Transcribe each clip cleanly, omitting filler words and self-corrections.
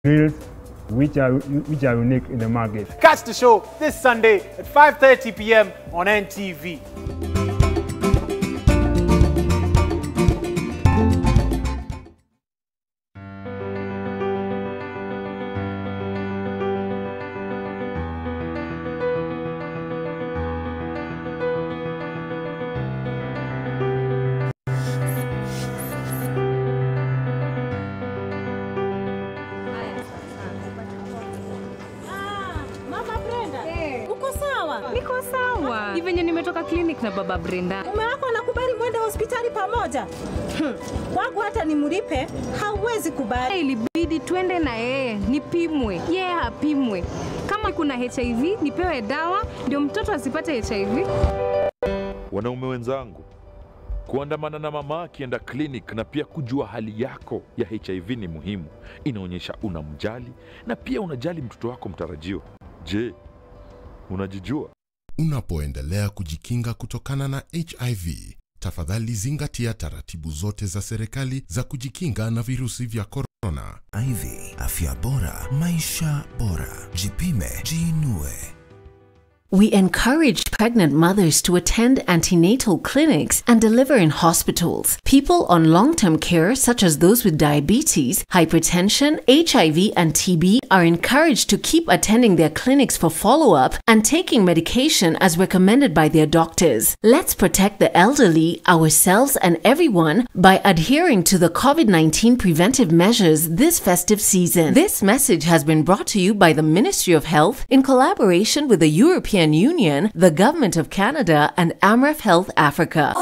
drills which are unique in the market. Catch the show this Sunday at 5:30 p.m. on NTV. Niko sawa. Ni venye nimetoka clinic na baba Brenda. Mume wako anakubali mwende hospitali pamoja? Wangu hata nimlipe, hauwezi kubali. Ilibidi twende na yeye, nipimwe. Yeye apimwe. Kama kuna HIV, nipewe dawa ndio mtoto asipate HIV. Wanaume wenzangu, kuandamana na mama akienda clinic na pia kujua hali yako ya HIV ni muhimu. Inaonyesha unamjali na pia unajali mtoto wako mtarajio. Je, unajijua? Unapoendelea kujikinga kutokana na HIV, tafadhali zingatia taratibu zote za serikali za kujikinga na virusi vya corona. HIV, afya bora, maisha bora. Jipime, jiinue. We encourage pregnant mothers to attend antenatal clinics and deliver in hospitals. People on long-term care, such as those with diabetes, hypertension, HIV, and TB, are encouraged to keep attending their clinics for follow-up and taking medication as recommended by their doctors. Let's protect the elderly, ourselves, and everyone by adhering to the COVID-19 preventive measures this festive season. This message has been brought to you by the Ministry of Health in collaboration with the European Union, the Government of Canada, and Amref Health Africa.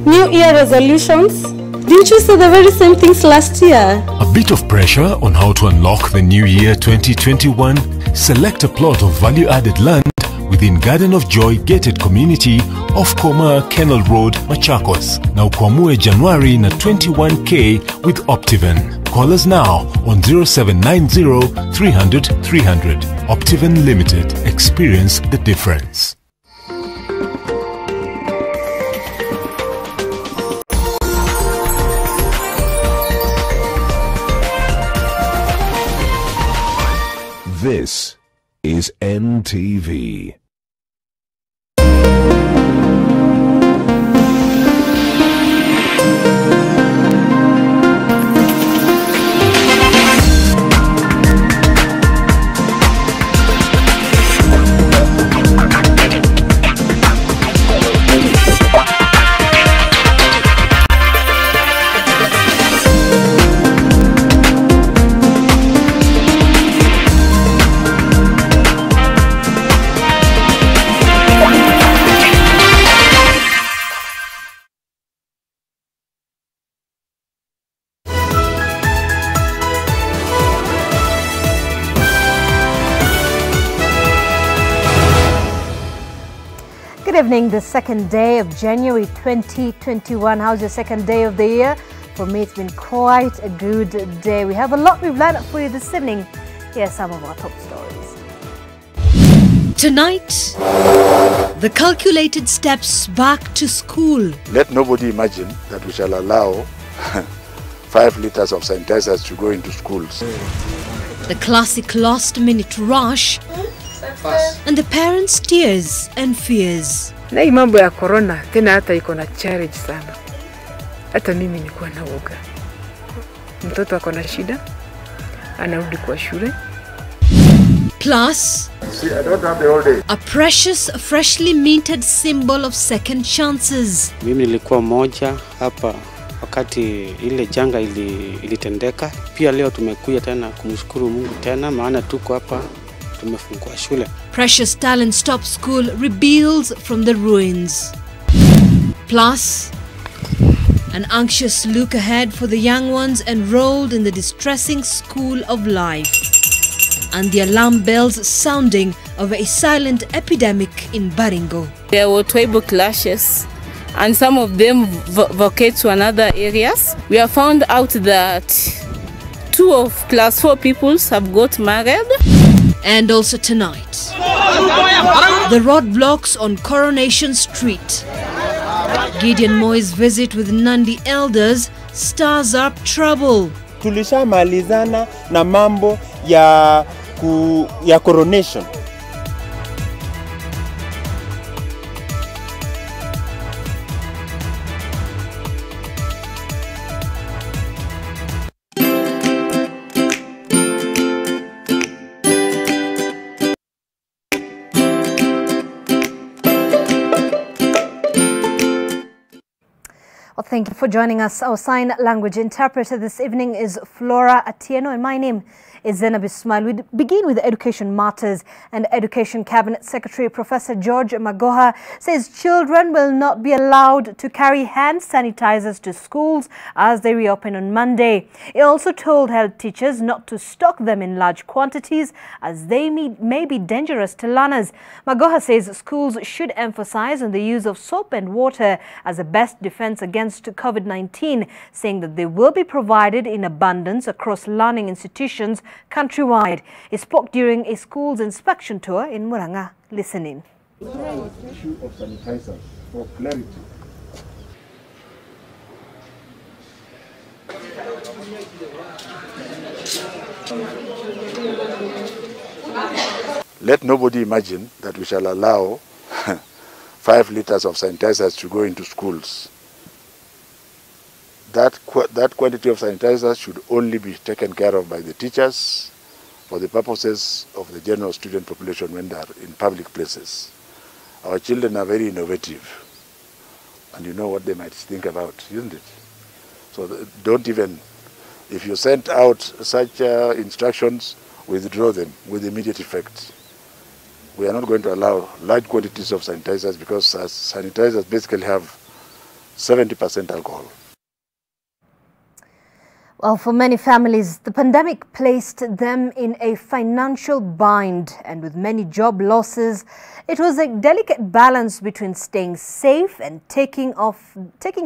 New Year resolutions? Didn't you say the very same things last year? A bit of pressure on how to unlock the new year 2021? Select a plot of value-added land within Garden of Joy gated community off Koma Kennel Road, Machakos. Now Kwamue January na 21K with Optiven. Call us now on 0790 300 300. Optiven Limited. Experience the difference. This is NTV. Good evening, the second day of January 2021. How's your second day of the year? For me, it's been quite a good day. We have a lot we've lined up for you this evening. Here are some of our top stories. Tonight, the calculated steps back to school. Let nobody imagine that we shall allow 5 liters of sanitizers to go into schools. The classic last-minute rush. And the parents' tears and fears. Na hii mambo ya corona tena hata iko na challenge sana. Hata mimi nilikuwa na woga. Mtoto ako na shida, anarudi kwa shule. Plus, see, I don't have the whole day. A precious, freshly minted symbol of second chances. Mimi nilikuwa moja hapa wakati ile janga ilitendeka. Pia leo tumekuja tena kumshukuru Mungu tena maana tuko hapa. Shule. Precious Talent Stop School rebuilds from the ruins. Plus, an anxious look ahead for the young ones enrolled in the distressing school of life. And the alarm bells sounding of a silent epidemic in Baringo. There were tribal clashes and some of them vacate to another areas. We have found out that 2 of class 4 pupils have got married. And also tonight, The roadblocks on Coronation Street. Gideon Moi's visit with Nandi elders stirs up trouble. Tulishamalizana na mambo ya coronation. Well, thank you for joining us. Our sign language interpreter this evening is Flora Atieno, and my name is Zainab Ismail. We begin with education matters, and Education Cabinet Secretary Professor George Magoha says children will not be allowed to carry hand sanitizers to schools as they reopen on Monday. He also told health teachers not to stock them in large quantities as they may be dangerous to learners. Magoha says schools should emphasize on the use of soap and water as a best defense against COVID-19, saying that they will be provided in abundance across learning institutions countrywide. He spoke during a school's inspection tour in Muranga. Listen in. Issue of sanitizers for clarity. Let nobody imagine that we shall allow 5 liters of sanitizers to go into schools. That quantity of sanitizers should only be taken care of by the teachers for the purposes of the general student population when they are in public places. Our children are very innovative, and you know what they might think about, isn't it? So don't even, if you send out such instructions, withdraw them with immediate effect. We are not going to allow large quantities of sanitizers because sanitizers basically have 70% alcohol. Well, for many families, the pandemic placed them in a financial bind, and with many job losses, it was a delicate balance between staying safe and taking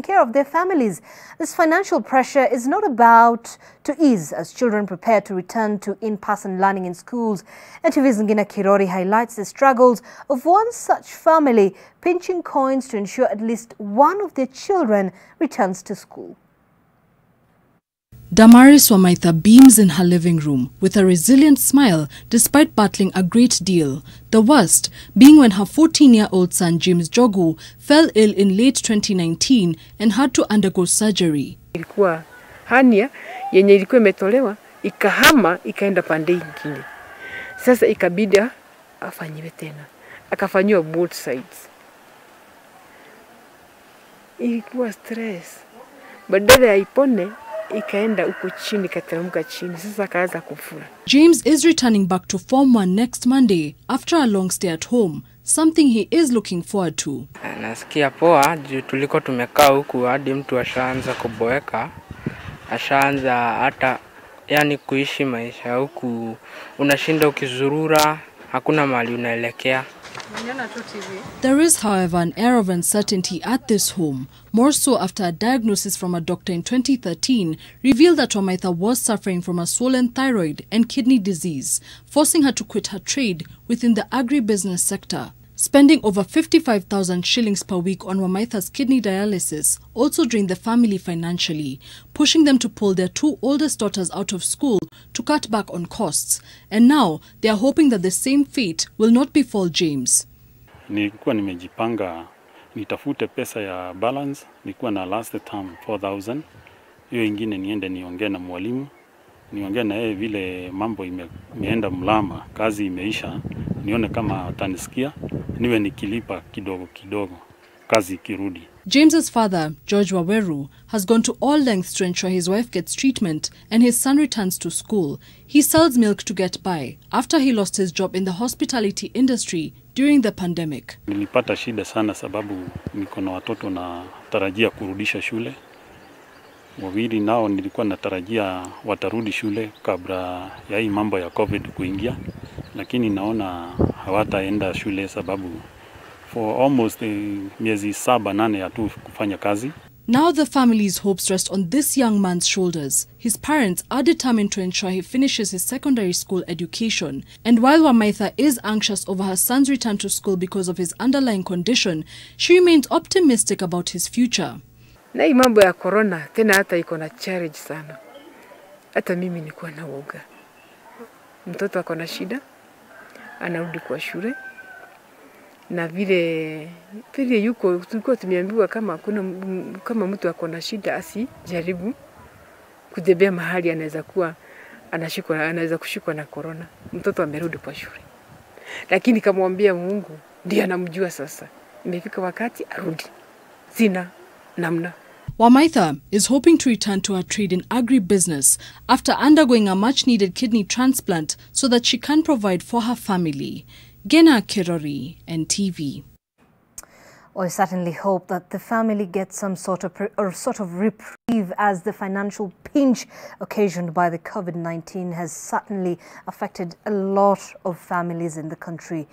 care of their families. This financial pressure is not about to ease as children prepare to return to in-person learning in schools. NTV's Ngina Kirori highlights the struggles of one such family pinching coins to ensure at least one of their children returns to school. Damaris Wamaitha beams in her living room with a resilient smile despite battling a great deal. The worst being when her 14-year-old son James Jogu fell ill in late 2019 and had to undergo surgery. Ilikuwa hernia yenye ilikuwa imetolewa ikahama ikaenda pande nyingine. Sasa ikabidi afanyiwe tena. Akafanyiwa both sides. Ilikuwa stress. Badala ya ipone ikaenda uko chini kateremka chini, sasa kaanza kufura. James is returning back to Form 1 next Monday after a long stay at home, something he is looking forward to. Nasikia poa juu tuliko tumekaa huku hadi mtu ashaanza kuboeka, ashaanza hata yani kuishi maisha huku unashinda ukizurura, hakuna mahali unaelekea. There is, however, an air of uncertainty at this home, more so after a diagnosis from a doctor in 2013 revealed that Wamaitha was suffering from a swollen thyroid and kidney disease, forcing her to quit her trade within the agribusiness sector. Spending over 55,000 shillings per week on Wamaitha's kidney dialysis also drained the family financially, pushing them to pull their 2 oldest daughters out of school to cut back on costs. And now they are hoping that the same fate will not befall James. Nilikuwa nimejipanga nitafute pesa ya balance, nilikuwa na last term 4,000. Hiyo ingine niende niongee na mwalimu, niongee na yeye vile mambo imeenda mlama, kazi imeisha, nione kama atanisikia, niwe nikilipa kidogo kidogo, kazi ikirudi. James's father, George Waweru, has gone to all lengths to ensure his wife gets treatment and his son returns to school. He sells milk to get by after he lost his job in the hospitality industry during the pandemic. Nilipata shida sana sababu niko na watoto na tarajia kurudisha shule. Wawili nao nilikuwa natarajia watarudi shule kabla ya hii mambo ya COVID kuingia, lakini naona hawataenda shule sababu for almost miezi 7-8 ya tu kufanya kazi. Now the family's hopes rest on this young man's shoulders. His parents are determined to ensure he finishes his secondary school education. And while Wamaitha is anxious over her son's return to school because of his underlying condition, she remains optimistic about his future. Na hii mambo ya corona tena hata iko na challenge sana. Hata mimi nilikuwa na woga. Mtoto ako na shida, anarudi kwa shule. Na vile yuko tulikuwa tumeambiwa kama mtu ako na shida asijaribu kutembea mahali anaweza kushikwa na corona. Mtoto amerudi kwa shule. Lakini kamwambia Mungu ndiye anamjua sasa. Imefika wakati arudi. Sina namna. Wamaitha is hoping to return to her trade in agribusiness after undergoing a much-needed kidney transplant so that she can provide for her family. Gena Kirori, NTV. I certainly hope that the family gets some sort of reprieve, as the financial pinch occasioned by the COVID-19 has certainly affected a lot of families in the country.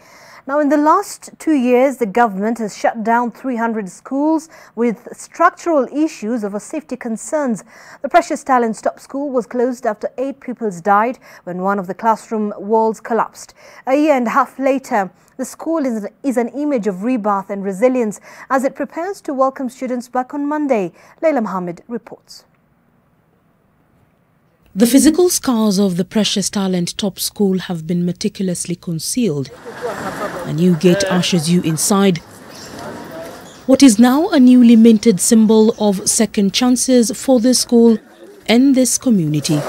Now, in the last 2 years, the government has shut down 300 schools with structural issues over safety concerns. The Precious Talents Top School was closed after 8 pupils died when one of the classroom walls collapsed. A year and a half later, the school is an image of rebirth and resilience as it prepares to welcome students back on Monday. Layla Mohammed reports. The physical scars of the Precious Talent Top School have been meticulously concealed. A new gate ushers you inside what is now a newly minted symbol of second chances for this school and this community.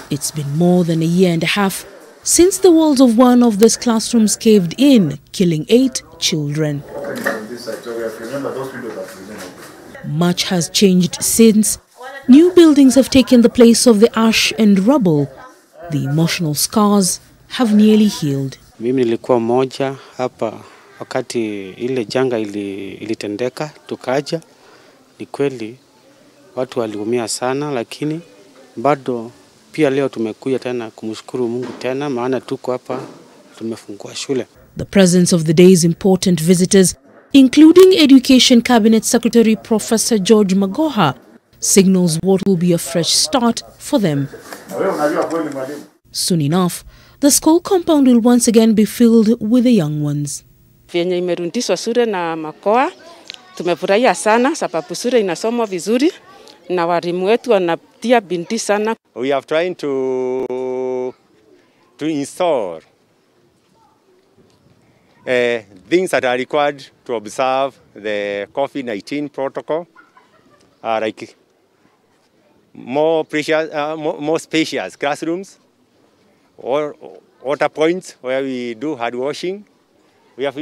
It's been more than a year and a half since the walls of one of these classrooms caved in, killing 8 children. Much has changed since. New buildings have taken the place of the ash and rubble. The emotional scars have nearly healed. Mimi nilikuwa mmoja hapa wakati ile janga ilitendeka, tukaja. Ni kweli watu waliumia sana, lakini bado pia leo tumekuja tena kumshukuru Mungu tena, maana tuko hapa tumefungua shule. The presence of the day's important visitors, including Education Cabinet Secretary Professor George Magoha, signals what will be a fresh start for them. Soon enough, the school compound will once again be filled with the young ones. Vyenye imerundishwa shule na Makoa, tumefurahia sana sababu shule inasomwa vizuri na walimu wetu wanatia bidii sana. We are trying to install things that are required to observe the COVID-19 protocol, like more spacious classrooms, or water points where we do hand washing. We have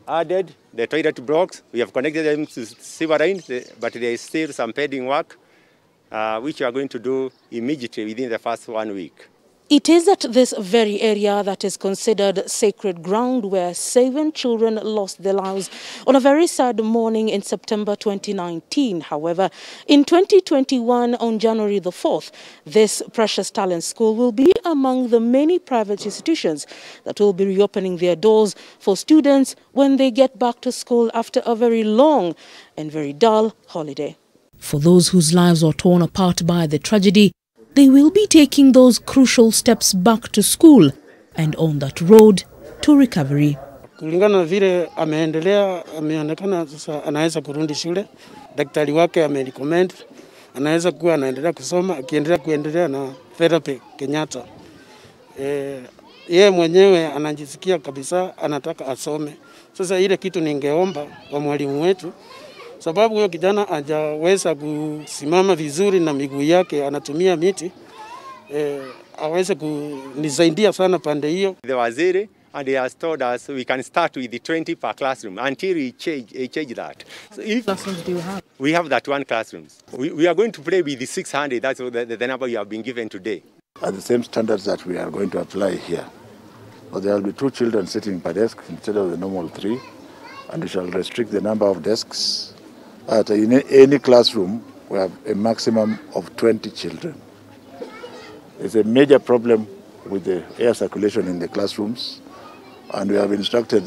added the toilet blocks. We have connected them to sewerine, but there is still some pending work, which we are going to do immediately within the first 1 week. It is at this very area that is considered sacred ground where 7 children lost their lives on a very sad morning in September 2019. However, in 2021, on January the 4th, this Precious Talent School will be among the many private institutions that will be reopening their doors for students when they get back to school after a very long and very dull holiday. For those whose lives are torn apart by the tragedy, they will be taking those crucial steps back to school and on that road to recovery. Kulingana na vile ameendelea, ameonekana sasa anaweza kurudi shule. Daktari wake amerecommend anaweza kuwa anaendelea kusoma, akiendelea na therapy Kenyatta. Yeye mwenyewe anajisikia kabisa anataka asome. Sasa ile kitu ningeomba kwa mwalimu wetu, sababu huyo kijana hajaweza kusimama vizuri na miguu yake, anatumia miti, aweze kunisaidia sana pande hiyo. The waziri and he has told us we can start with the 20 per classroom until we change that. So if classrooms do you have? We have that 1 classroom. We are going to play with the 600. That's the number you have been given today. At the same standards that we are going to apply here. But there will be 2 children sitting per desk instead of the normal 3, and we shall restrict the number of desks. In any classroom, we have a maximum of 20 children. There's a major problem with the air circulation in the classrooms, and we have instructed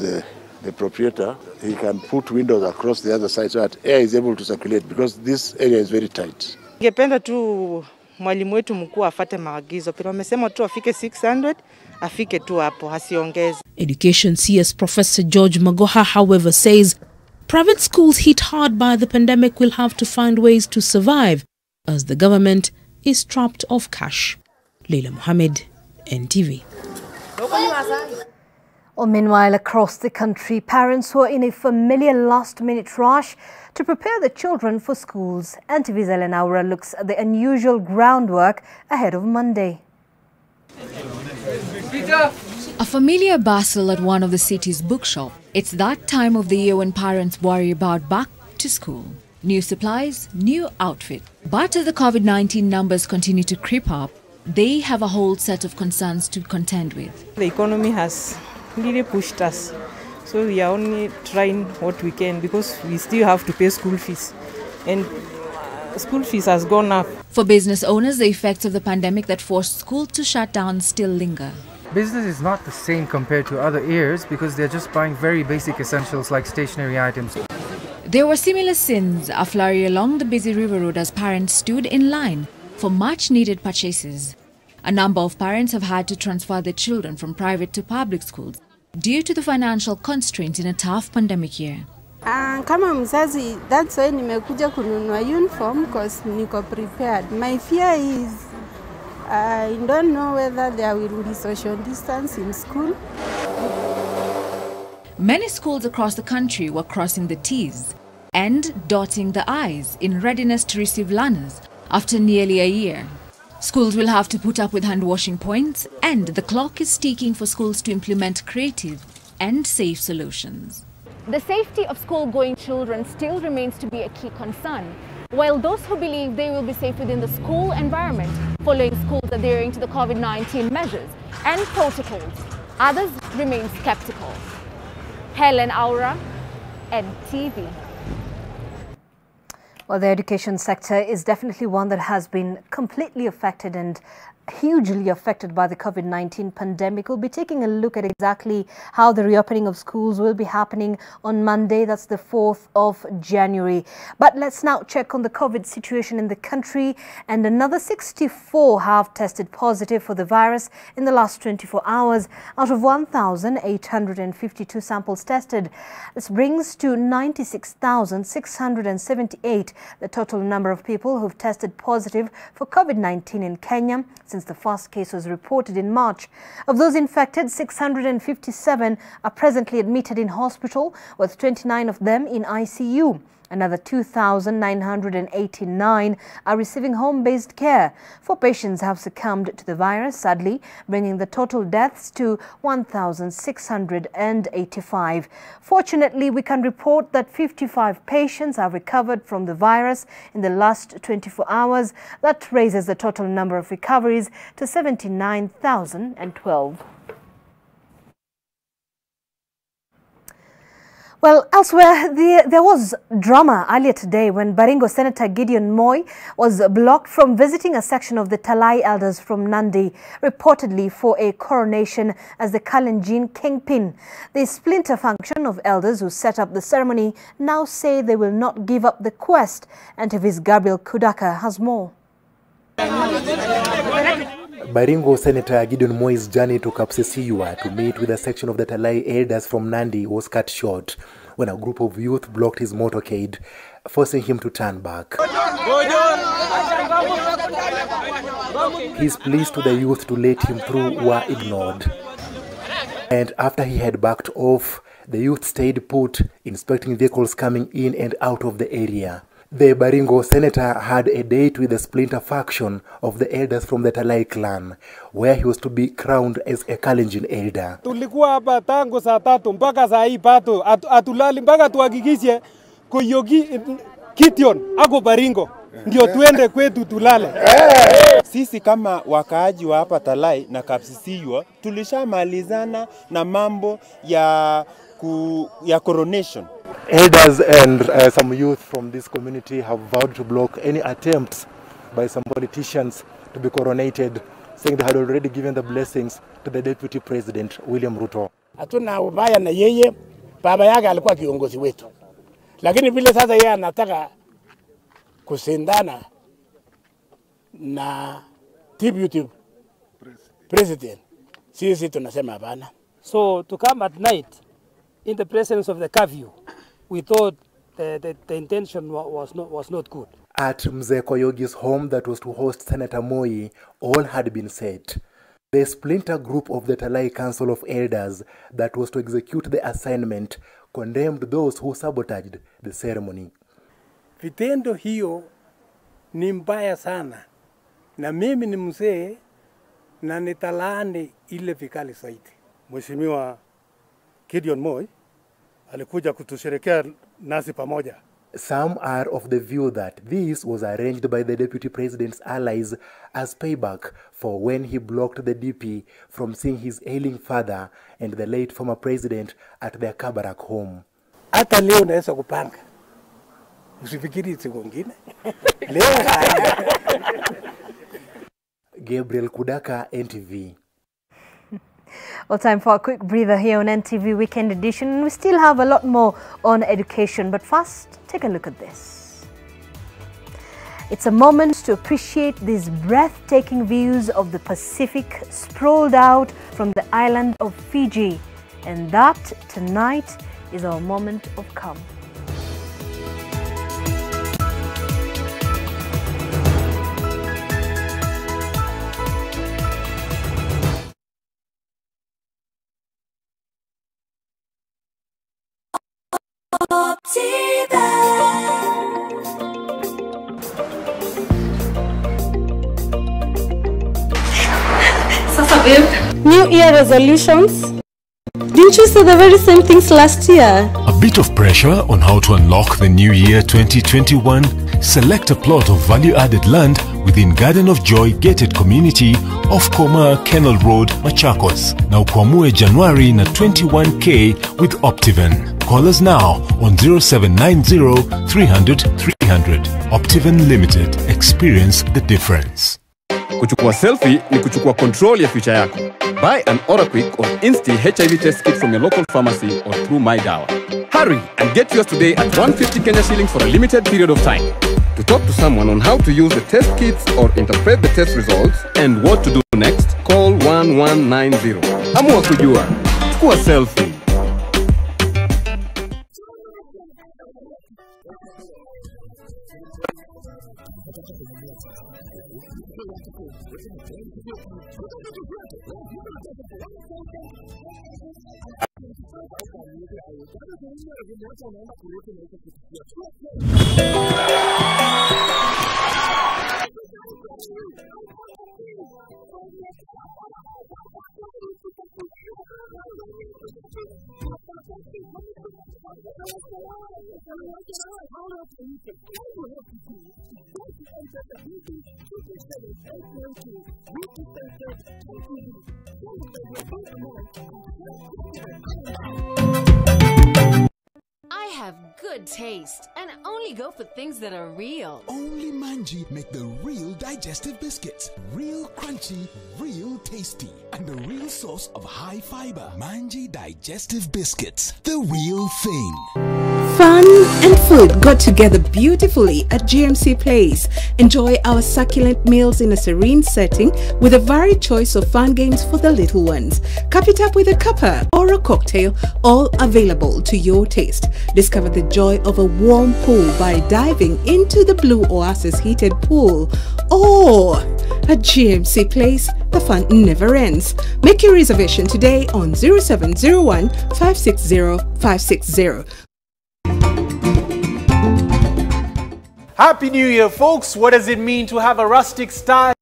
the the proprietor, he can put windows across the other side so that air is able to circulate, because this area is very tight. Ningependa tu mwalimu wetu mkuu afate maagizo. Pero amesema tu afike 600, afike tu hapo, asiongeze. Education CS Professor George Magoha, however, says private schools hit hard by the pandemic will have to find ways to survive as the government is strapped of cash. Leila Mohammed, NTV. Well, meanwhile, across the country, parents were in a familiar last-minute rush to prepare their children for schools. NTV's Ellen Aura looks at the unusual groundwork ahead of Monday. A familiar bustle at one of the city's bookshop. It's that time of the year when parents worry about back to school. New supplies, new outfit. But as the COVID-19 numbers continue to creep up, they have a whole set of concerns to contend with. The economy has really pushed us. So we are only trying what we can because we still have to pay school fees. And school fees has gone up. For business owners, the effects of the pandemic that forced schools to shut down still linger. Business is not the same compared to other years because they're just buying very basic essentials like stationery items. There were similar scenes, a flurry along the busy river road as parents stood in line for much-needed purchases. A number of parents have had to transfer their children from private to public schools due to the financial constraints in a tough pandemic year. Kama mzazi, that's why nimekuja kununua uniform because niko prepared. My fear is I don't know whether there will be social distance in school. Many schools across the country were crossing the T's and dotting the I's in readiness to receive learners after nearly a year. Schools will have to put up with hand-washing points, and the clock is ticking for schools to implement creative and safe solutions. The safety of school-going children still remains to be a key concern, while those who believe they will be safe within the school environment following schools adhering to the COVID-19 measures and protocols, others remain skeptical. Helen Aura, NTV. Well, the education sector is definitely one that has been completely affected and hugely affected by the COVID-19 pandemic. We'll be taking a look at exactly how the reopening of schools will be happening on Monday. That's the 4th of January. But let's now check on the COVID situation in the country. And another 64 have tested positive for the virus in the last 24 hours out of 1,852 samples tested. This brings to 96,678 the total number of people who've tested positive for COVID-19 in Kenya since the first case was reported in March. Of those infected, 657 are presently admitted in hospital, with 29 of them in ICU. Another 2,989 are receiving home-based care. 4 patients have succumbed to the virus, sadly, bringing the total deaths to 1,685. Fortunately, we can report that 55 patients have recovered from the virus in the last 24 hours. That raises the total number of recoveries to 79,012. Well, elsewhere, there was drama earlier today when Baringo Senator Gideon Moi was blocked from visiting a section of the Talai elders from Nandi, reportedly for a coronation as the Kalenjin kingpin. The splinter function of elders who set up the ceremony now say they will not give up the quest. NTV's Gabriel Kudaka has more. Baringo Senator Gideon Moi's journey to Kapsisiwa to meet with a section of the Talai elders from Nandi was cut short when a group of youth blocked his motorcade, forcing him to turn back. His pleas to the youth to let him through were ignored. And after he had backed off, the youth stayed put, inspecting vehicles coming in and out of the area. The Baringo senator had a date with the splinter faction of the elders from the Talai clan, where he was to be crowned as a Kalenjin elder. Tulikuwa hapa tangu saa 3 mpaka saa hii pato atulali mpaka tuhakikishe Koyogi Kition ako Baringo ndio tuende kwetu tulale. Sisi kama wakaaji wa hapa Talai na Kapsisiwa tulishamalizana na mambo ya coronation. Elders and some youth from this community have vowed to block any attempts by some politicians to be coronated, saying they had already given the blessings to the Deputy President, William Ruto. Hatuna ubaya na yeye, Baba yake alikuwa kiongozi wetu, lakini vile sasa yeye anataka kusindana na deputy president, sisi tunasema hapana. So to come at night in the presence of the curfew, we thought the intention was not good. At Mzee Koyogi's home that was to host Senator Moi, all had been set. The splinter group of the Talai Council of Elders that was to execute the assignment condemned those who sabotaged the ceremony. Vitendo hiyo ni mbaya sana, na mimi ni mzee na nitalaani ile vikali zaidi. Mheshimiwa Gideon Moi alikuja kutusherekea nasi pamoja. Some are of the view that this was arranged by the Deputy President's allies as payback for when he blocked the DP from seeing his ailing father and the late former president at their Kabarak home. Hata leo naweza kupanga. Usifikiri siku nyingine. Leo Gabriel Kudaka, NTV. Well, time for a quick breather here on NTV Weekend Edition. We still have a lot more on education, but first, take a look at this. It's a moment to appreciate these breathtaking views of the Pacific sprawled out from the island of Fiji. And that, tonight, is our moment of calm. New Year resolutions? Didn't you say the very same things last year? A bit of pressure on how to unlock the new year 2021? Select a plot of value-added land within Garden of Joy gated community off Koma Kennel Road, Machakos. Now Kwamue January na 21K with Optiven. Call us now on 0790 300 300. Optiven Limited. Experience the difference. Kuchukua selfie ni kuchukua control ya future yako. Buy an Oraquick or Insti HIV test kit from your local pharmacy or through MyDawa. Hurry and get yours today at 150 Kenya shillings for a limited period of time. To talk to someone on how to use the test kits or interpret the test results and what to do next, call 1190. Amua kujua. Chukua selfie. I have good taste and only go for things that are real. Only Manji make the real digestive biscuits. Real crunchy, real tasty, and the real source of high fiber. Manji digestive biscuits, the real thing. Fun and food go together beautifully at GMC Place. Enjoy our succulent meals in a serene setting with a varied choice of fun games for the little ones. Cup it up with a cuppa or a cocktail, all available to your taste. Discover the joy of a warm pool by diving into the Blue Oasis heated pool. Or at GMC Place, the fun never ends. Make your reservation today on 0701 560 560. Happy New Year, folks. What does it mean to have a rustic style?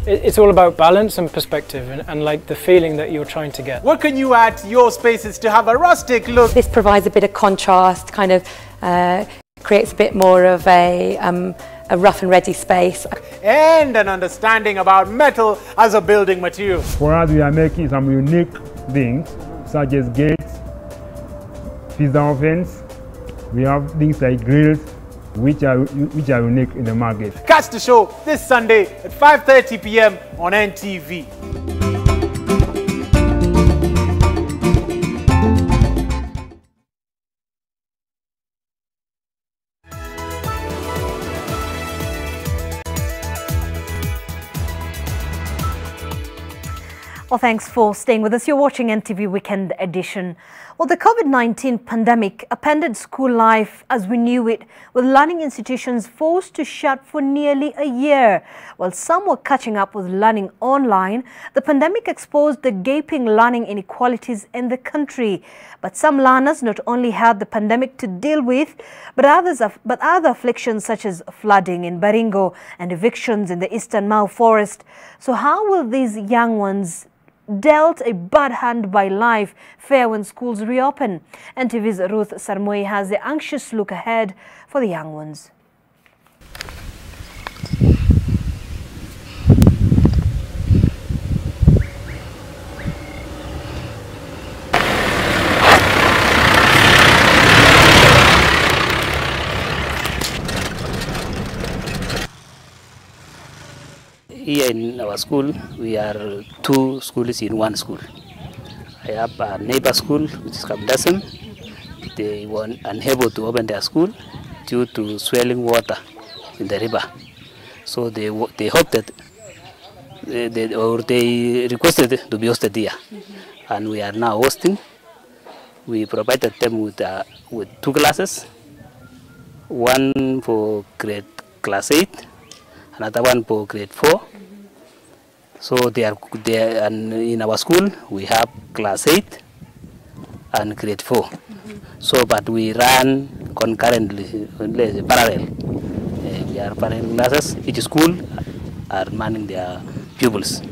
It's all about balance and perspective and like the feeling that you're trying to get. What can you add to your spaces to have a rustic look? This provides a bit of contrast, kind of creates a bit more of a rough and ready space. And an understanding about metal as a building material. For us, we are making some unique things such as gates, pizza ovens. We have things like grills, which are unique in the market. Catch the show this Sunday at 5:30 p.m. on NTV. Well, thanks for staying with us. You're watching NTV Weekend Edition. Well, the COVID-19 pandemic upended school life as we knew it, with learning institutions forced to shut for nearly a year. While some were catching up with learning online, the pandemic exposed the gaping learning inequalities in the country. But some learners not only had the pandemic to deal with, but other afflictions such as flooding in Baringo and evictions in the Eastern Mau Forest. So how will these young ones dealt a bad hand by life fare when schools reopen? NTV's Ruth Sarmoi has the anxious look ahead for the young ones. Here in our school, we are 2 schools in 1 school. I have a neighbor school, which is Kamdasem. They were unable to open their school due to swelling water in the river. So they hoped that they requested to be hosted here, and we are now hosting. We provided them with 2 classes, one for class 8, another one for grade 4. So they are and in our school we have class 8 and grade 4. So, but we run concurrently, parallel. We are parallel classes. Each school are manning their pupils.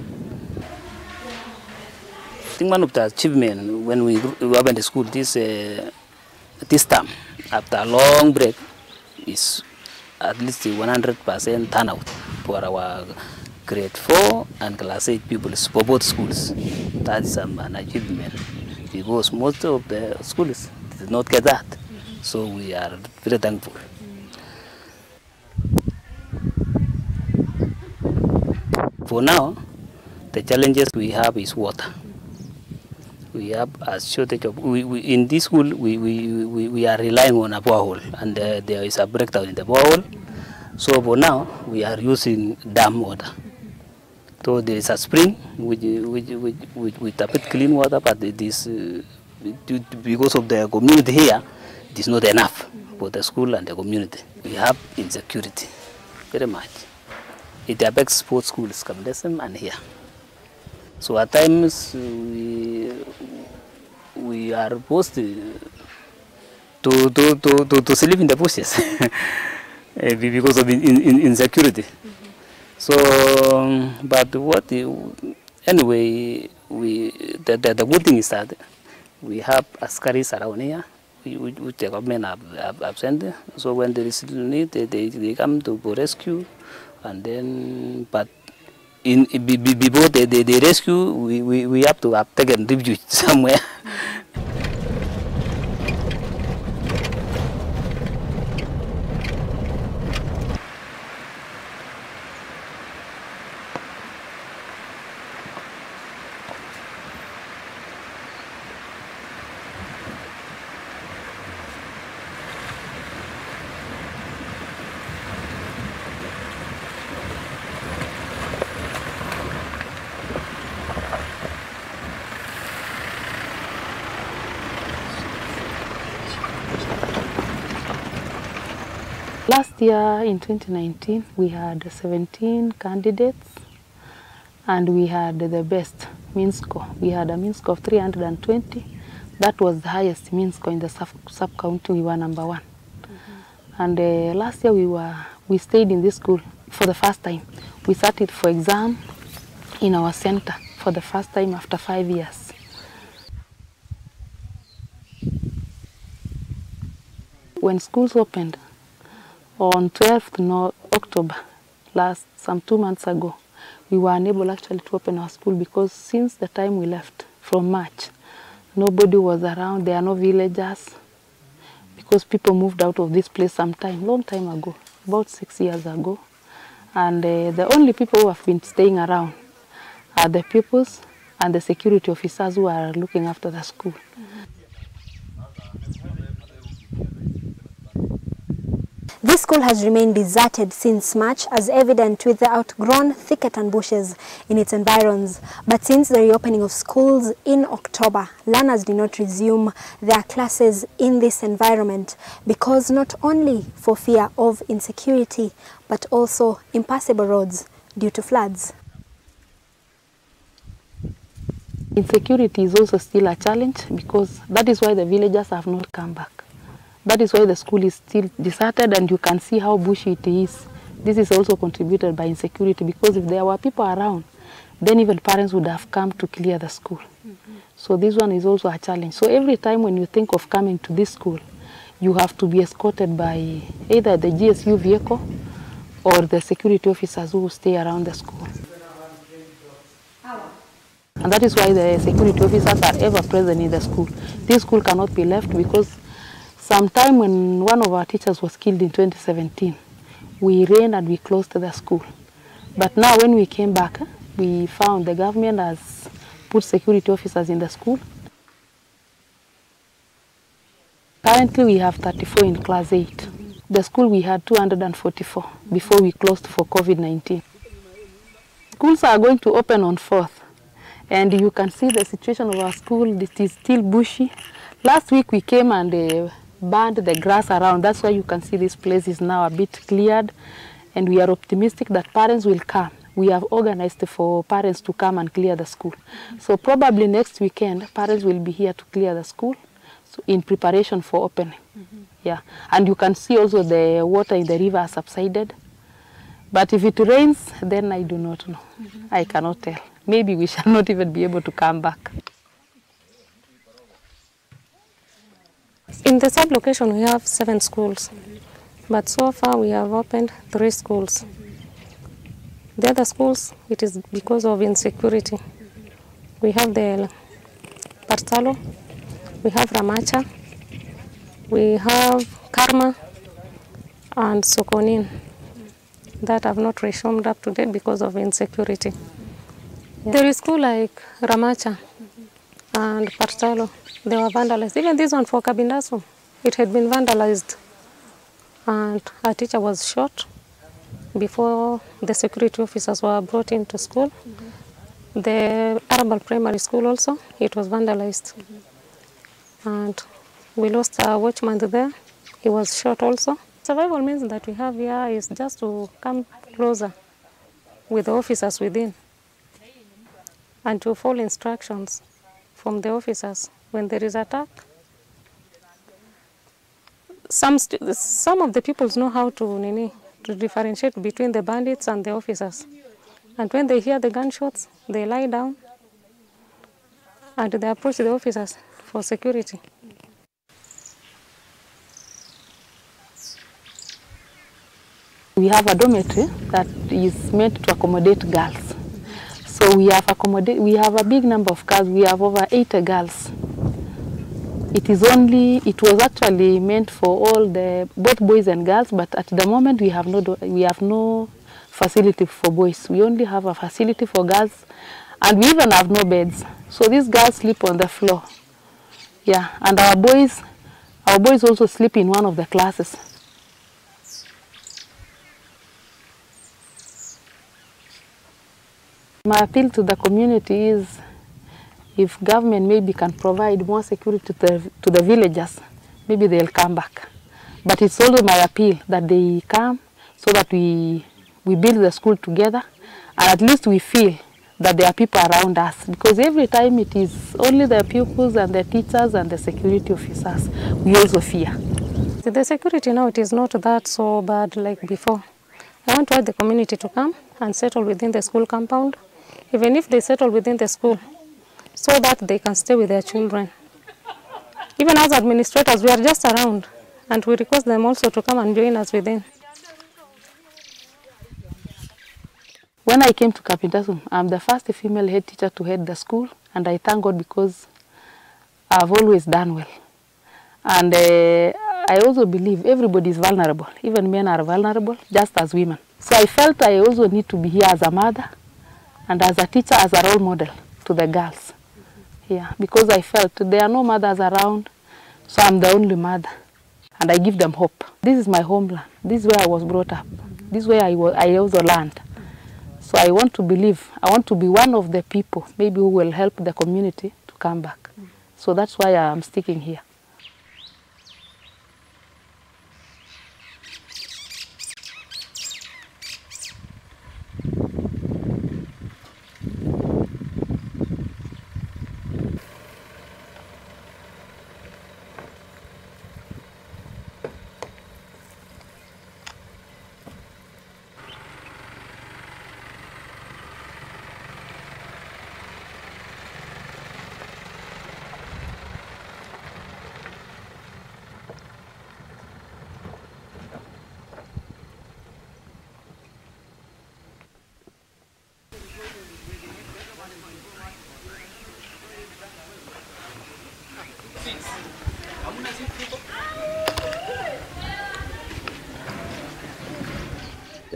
I think one of the achievements when we opened the school this term, after a long break, is at least 100% turnout for our grade 4 and class 8 pupils for both schools. That is an achievement, because most of the schools did not get that. So we are very thankful. For now, the challenges we have is water. We have a shortage of, in this school, we are relying on a borehole, and there is a breakdown in the borehole. So for now, we are using dam water. So there is a spring with a bit clean water, but it is because of the community here, it is not enough for the school and the community. We have insecurity very much. It affects both schools, Kamdesem and here. So at times we are forced to sleep in the bushes because of insecurity. So, but anyway, the good thing is that we have askaris around here, which the government have sent. So when there is need, they come to rescue, and then, but before they rescue, we have to have taken refuge somewhere. Last year in 2019, we had 17 candidates, and we had the best mean score. We had a mean score of 320. That was the highest mean score in the sub-county. We were number 1. And last year we stayed in this school for the first time. We started for exam in our center for the first time after 5 years. When schools opened, on 12th October, some 2 months ago, we were unable actually to open our school because since the time we left from March, nobody was around. There are no villagers because people moved out of this place long time ago, about 6 years ago. And the only people who have been staying around are the pupils and the security officers who are looking after the school. This school has remained deserted since March, as evident with the outgrown thicket and bushes in its environs. But since the reopening of schools in October, learners did not resume their classes in this environment because not only for fear of insecurity, but also impassable roads due to floods. Insecurity is also still a challenge because that is why the villagers have not come back. That is why the school is still deserted, and you can see how bushy it is. This is also contributed by insecurity, because if there were people around, then even parents would have come to clear the school. So this one is also a challenge. So every time when you think of coming to this school, you have to be escorted by either the GSU vehicle or the security officers who stay around the school. And that is why the security officers are ever present in the school. This school cannot be left, because sometime when one of our teachers was killed in 2017, we ran and we closed the school. But now when we came back, we found the government has put security officers in the school. Currently we have 34 in class 8. The school we had 244 before we closed for COVID-19. Schools are going to open on 4th. And you can see the situation of our school. It is still bushy. Last week we came and burned the grass around. That's why you can see this place is now a bit cleared, and we are optimistic that parents will come. We have organized for parents to come and clear the school. So probably next weekend, parents will be here to clear the school, so in preparation for opening. Yeah, and you can see also the water in the river has subsided. But if it rains, then I do not know. I cannot tell. Maybe we shall not even be able to come back. In the sub-location, we have 7 schools, but so far we have opened 3 schools. The other schools, it is because of insecurity. We have the Partalo, we have Ramacha, we have Karma, and Sokonin that have not resumed up to date because of insecurity. There is school like Ramacha and Partalo. They were vandalized. Even this one for Kabindasu, it had been vandalized. And our teacher was shot before the security officers were brought into school. The Arabal Primary School also, it was vandalized. And we lost a watchman there. He was shot also. Survival means that we have here is just to come closer with the officers within and to follow instructions from the officers. When there is attack, some of the peoples know how to differentiate between the bandits and the officers. And when they hear the gunshots, they lie down and they approach the officers for security. We have a dormitory that is meant to accommodate girls. So we have a big number of girls. We have over 80 girls. It was actually meant for all both boys and girls, but at the moment we have no facility for boys. We only have a facility for girls, and we even have no beds. So these girls sleep on the floor. Yeah, and our boys also sleep in one of the classes. My appeal to the community is, if government maybe can provide more security to the villagers, maybe they'll come back. But it's also my appeal that they come so that we build the school together, and at least we feel that there are people around us. Because every time it is only the pupils and the teachers and the security officers, we also fear. The security now, it is not that so bad like before. I want to urge the community to come and settle within the school compound, even if they settle within the school, so that they can stay with their children. Even as administrators, we are just around, and we request them also to come and join us within. When I came to Kapintasum, I'm the first female head teacher to head the school, and I thank God because I've always done well. And I also believe everybody is vulnerable. Even men are vulnerable, just as women. So I felt I also need to be here as a mother and as a teacher, as a role model to the girls. Yeah, because I felt there are no mothers around, so I'm the only mother. and I give them hope. This is my homeland. This is where I was brought up. This is where I also learned. So I want to believe, I want to be one of the people maybe who will help the community to come back. So that's why I'm sticking here.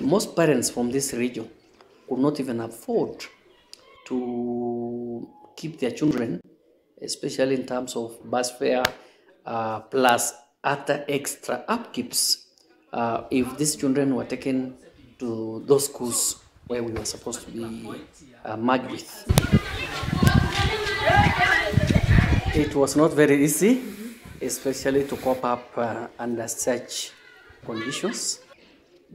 Most parents from this region could not even afford to keep their children, especially in terms of bus fare, plus other extra upkeeps, if these children were taken to those schools where we were supposed to be merged with. It was not very easy, especially to cope up under such conditions.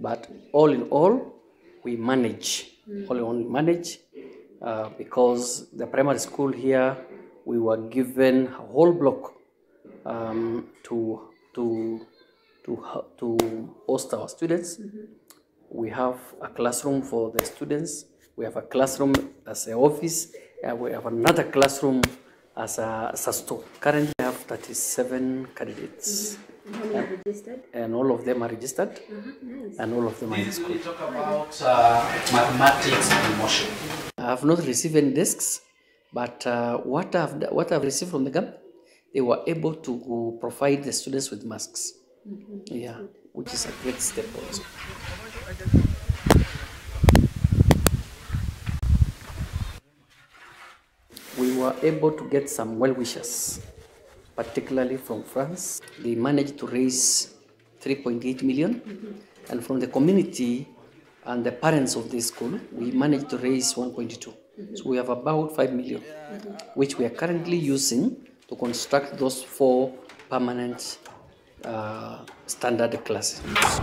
But all in all, we manage. All in all, we manage because the primary school here, we were given a whole block to host our students. We have a classroom for the students. We have a classroom as an office. We have another classroom as a store. Currently, we have 37 candidates. And all of them are registered, nice. And all of them are in school. Talk about mathematics and motion. I have not received any desks, but what I've received from the government, they were able to provide the students with masks. Yeah, which is a great step also. We were able to get some well-wishers, particularly from France. They managed to raise 3.8 million. And from the community and the parents of this school, we managed to raise 1.2. So we have about 5 million, which we are currently using to construct those 4 permanent standard classrooms.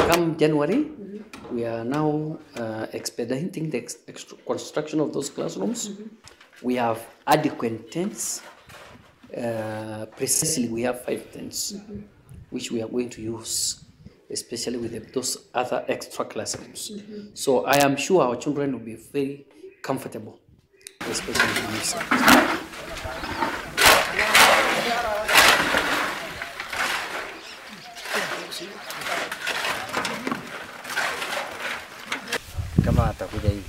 Come January, we are now expediting the construction of those classrooms. We have adequate tents. Precisely, we have 5 tents, which we are going to use, especially with those other extra classrooms. So I am sure our children will be very comfortable, especially in this side. Kama atakuja hivi.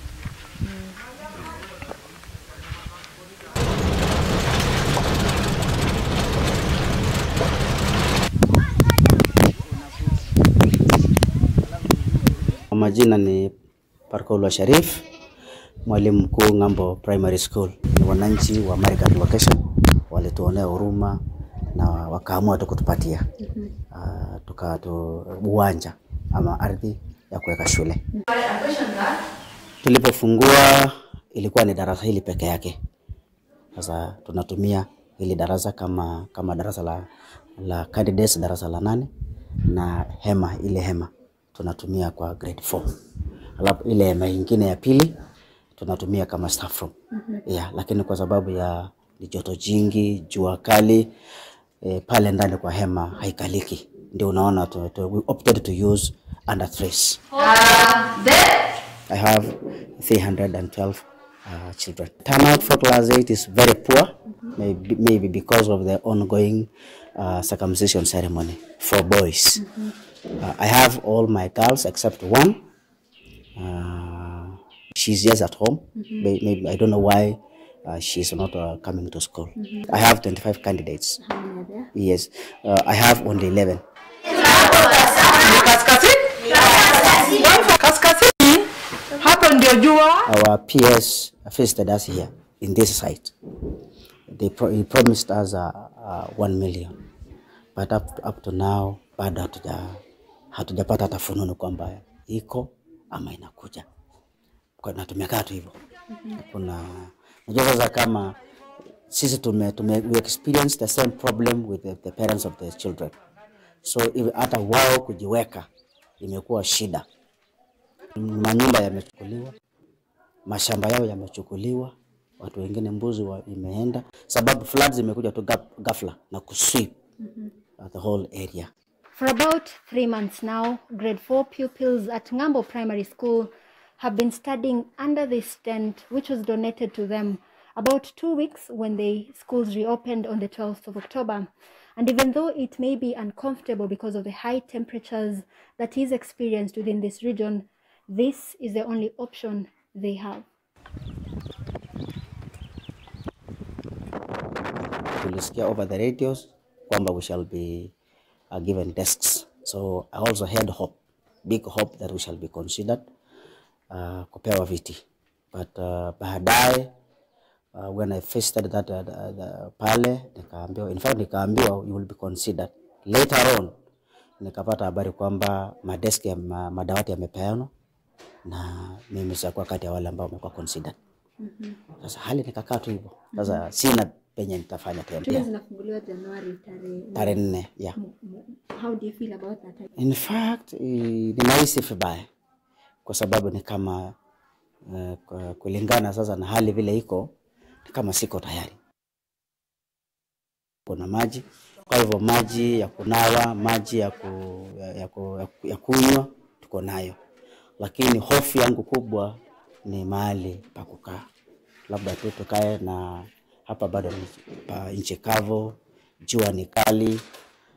Majina ni Parkoulwa Sharif, mwalimu mkuu Ngambo Primary School. Ni wananchi wa Marigat location walituonea huruma na wakaamua kutupatia uwanja ama ardhi ya kuweka shule. Tulipofungua ilikuwa ni darasa hili peke yake. Sasa tunatumia hili darasa kama darasa la candidates, darasa la 8, na ile hema tunatumia kwa grade 4. Alafu ile hema nyingine ya pili tunatumia kama staff room. Yeah, lakini kwa sababu ya joto jingi, jua kali, pale ndani kwa hema haikaliki. Ndio unaona we opted to use under trace. I have 312 children. Turnout for class 8 is very poor, maybe because of the ongoing circumcision ceremony for boys. I have all my girls except one. She's just at home. Maybe I don't know why she's not coming to school. I have 25 candidates. Yes, I have only 11. Our PS visited us here in this site. He promised us 1 million. But up to now bado hatujapata hata fununu kwamba iko ama inakuja. Kwa na tumekaa tu hivyo. Kuna unajua sasa kama sisi we experience the same problem with the parents of the children. So hata wao kujiweka imekuwa shida. Manyumba yamechukuliwa, mashamba yao yamechukuliwa, watu wengine mbuzi imeenda sababu floods imekuja tu ghafla na kusweep the whole area. For about 3 months now, grade 4 pupils at Ngambo Primary School have been studying under this tent which was donated to them about 2 weeks when the schools reopened on the 12th of October. And even though it may be uncomfortable because of the high temperatures that is experienced within this region, this is the only option they have. Tulisikia over the radios kwamba we shall be given desks. So I also had hope, big hope that we shall be considered kupewa viti. But baadaye when I visited that pale nikaambiwa you will be considered. Later on nikapata habari kwamba madeski ya madawati yamepeanwa na mimi sikuwa kati ya wale ambao wamekuwa considered. Sasa hali nikakaa tu hivyo. Sasa sina penye nitafanya tena. Shule zinafunguliwa Januari tarehe 4. Yeah. How do you feel about that? In fact, ninahisi vibaya kwa sababu ni kama kulingana sasa na hali vile iko ni kama siko tayari. Kuna maji, kwa hivyo maji ya kunawa, maji ya kunywa tuko nayo. Lakini hofu yangu kubwa ni mahali pa kukaa. Labda tu tukae na hapa bado ni nchi kavu, jua ni kali.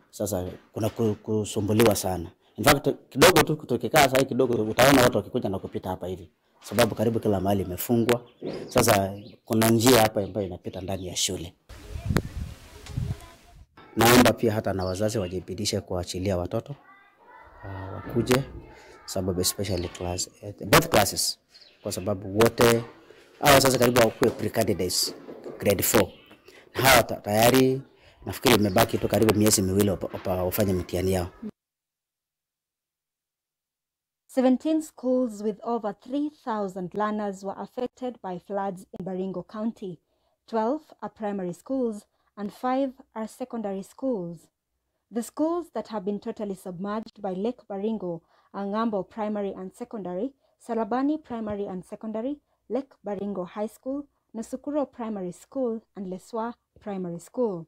Sasa kuna kusumbuliwa sana. In fact kidogo tu tukikaa sasa kidogo utaona watu wakikuja na kupita hapa hivi. Sababu karibu kila mahali imefungwa. Sasa kuna njia hapa ambayo inapita ndani ya shule. Naomba pia hata na wazazi wajibidishe kuachilia watoto wakuje, sababu especially both classes, kwa sababu wote hawa sasa karibu wakuwe pre-candidates grade 4. Hawa tayari nafikiri imebaki tu karibu miezi miwili wafanye mtihani yao. 17 schools with over 3,000 learners were affected by floods in Baringo County. 12 are primary schools and 5 are secondary schools. The schools that have been totally submerged by Lake Baringo are Ngambo Primary and Secondary, Salabani Primary and Secondary, Lake Baringo High School, Nasukuro Primary School, and Leswa Primary School.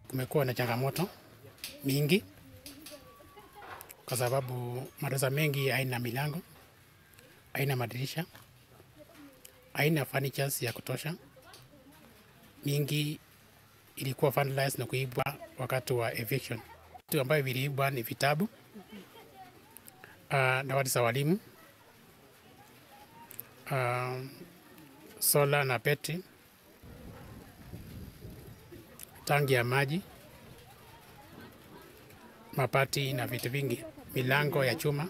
Kumekuwa na changamoto mingi kwa sababu madarasa mengi haina milango, haina madirisha, haina furnitures ya kutosha. Mingi ilikuwa vandalized na kuibwa wakati wa eviction. Vitu ambavyo viliibwa ni vitabu, dawati za walimu, sola na peti, tangi ya maji, mapati na vitu vingi, milango ya chuma,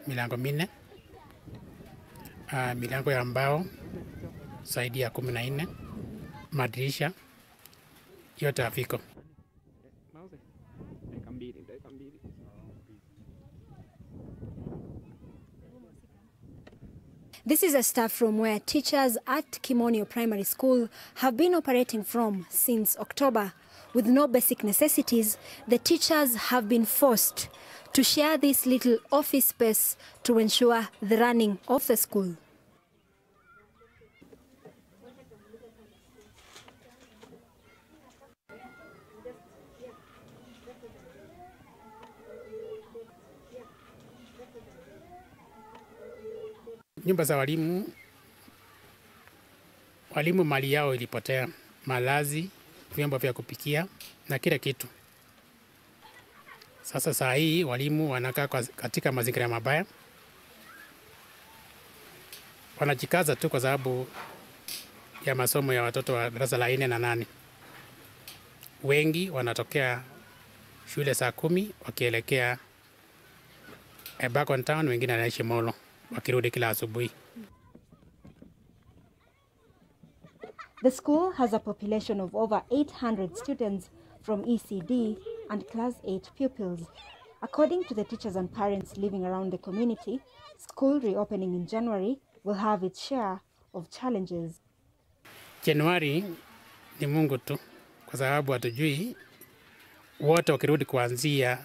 milango 4, milango ya mbao zaidi ya 14, madirisha yote haviko. This is a staff room where teachers at Kimonio Primary School have been operating from since October. With no basic necessities, the teachers have been forced to share this little office space to ensure the running of the school. Nyumba za walimu mali yao ilipotea, malazi, vyombo vya kupikia na kila kitu. Sasa saa hii walimu wanakaa katika mazingira mabaya, wanajikaza tu kwa sababu ya masomo ya watoto wa darasa la 4 na 8. Wengi wanatokea shule saa 10 wakielekea back on town, wengine wanaishi Molo wakirudi kila asubuhi. The school has a population of over 800 students from ECD and Class 8 pupils. According to the teachers and parents living around the community, school reopening in January will have its share of challenges. Januari ni Mungu tu, kwa sababu hatujui wote wakirudi kuanzia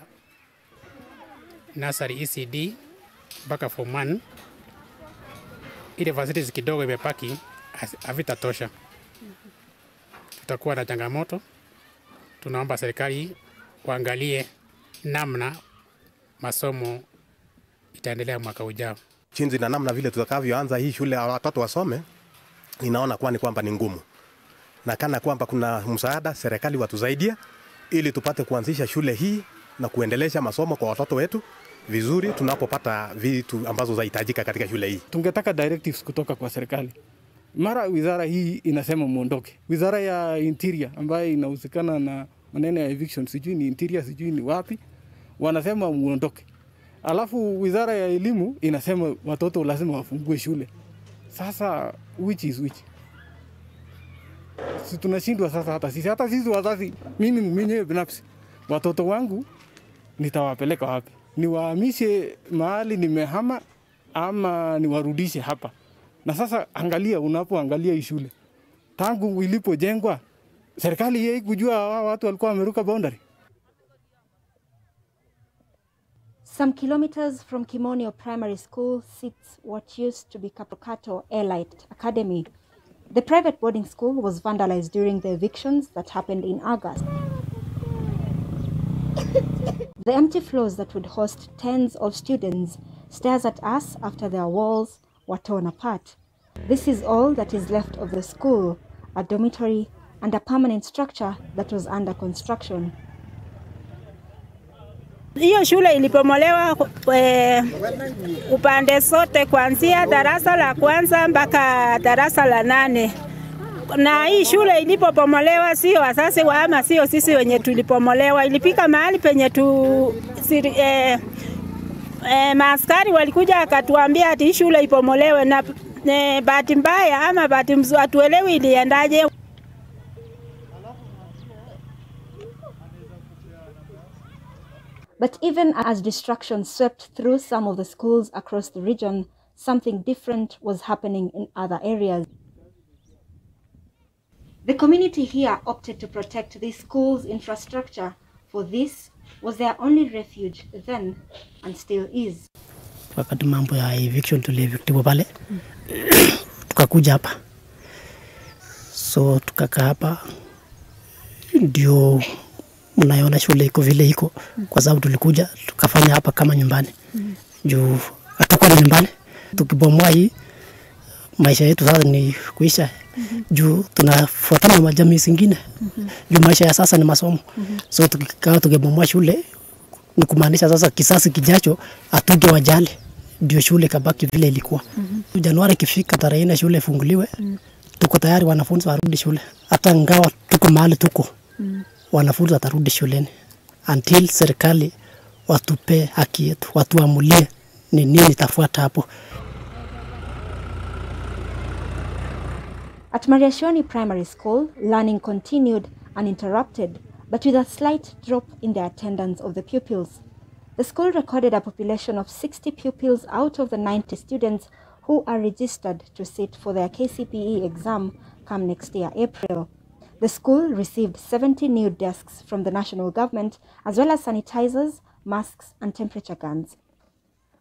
nursery ECD mpaka form 1, ile facilities kidogo imepaki havitatosha. Tutakuwa na changamoto. Tunaomba serikali waangalie namna masomo itaendelea mwaka ujao. Chinzi na namna vile tutakavyoanza hii shule watoto wasome, ninaona kwamba ni ngumu. Na kana kwamba kuna msaada serikali watusaidie ili tupate kuanzisha shule hii na kuendelesha masomo kwa watoto wetu vizuri tunapopata vitu ambazo zahitajika katika shule hii. Tungetaka directives kutoka kwa serikali. Mara wizara hii inasema muondoke. Wizara ya Interior ambayo inahusikana na maneno ya eviction, sijui ni Interior, sijui ni wapi, wanasema muondoke. Alafu wizara ya elimu inasema watoto lazima wafungue shule. Sasa which is which? Si tunashindwa sasa hata sisi wazazi, mimi mwenyewe binafsi, watoto wangu nitawapeleka wapi? Niwahamishe mahali nimehama ama niwarudishe hapa? Na sasa angalia, unapoangalia hii shule tangu ilipojengwa, serikali yeye kujua watu walikuwa wameruka boundary. Some kilometers from Kimonio Primary School sits what used to be Kaprokato Elite Academy. The private boarding school was vandalized during the evictions that happened in August. The empty floors that would host tens of students stares at us after their walls were torn apart. This is all that is left of the school, a dormitory and a permanent structure that was under construction. Hiyo shule ilipomolewa upande sote kuanzia darasa la kwanza mpaka darasa la 8. Na hii shule ilipopomolewa sio wasasi wa ama sio sisi wenye tulipomolewa, ilipika mahali penye maaskari walikuja akatuambia ati shule ipomolewe, na bahati mbaya ama bahati mzuri atuelewi iliendaje. But even as destruction swept through some of the schools across the region, something different was happening in other areas. The community here opted to protect the school's infrastructure, for this was their only refuge then and still is. Wakati mambo ya eviction tulivyotiwa pale, tukakuja hapa. So tukakaa hapa, ndio mnaona shule iko vile iko, kwa sababu tulikuja tukafanya hapa kama nyumbani. Juu hatakuwa ni nyumbani, tukibomoa hii maisha yetu sasa ni kuisha. Juu tunafuatana na jamii zingine. Juu maisha ya sasa ni masomo. So tukibomoa shule ni kumaanisha sasa kisasi kijacho atuge wajali, ndio shule kabaki vile ilikuwa. Januari ikifika tarehe 4 shule ifunguliwe, tuko tayari wanafunzi warudi shule. Hata ngawa tuko mahali tuko, wanafunzi watarudi shuleni until serikali watupe haki yetu, watuamulie ni nini tafuata hapo. At Mariashoni Primary School, learning continued uninterrupted, but with a slight drop in the attendance of the pupils. The school recorded a population of 60 pupils out of the 90 students who are registered to sit for their KCPE exam come next year, April. The school received 70 new desks from the national government, as well as sanitizers, masks, and temperature guns.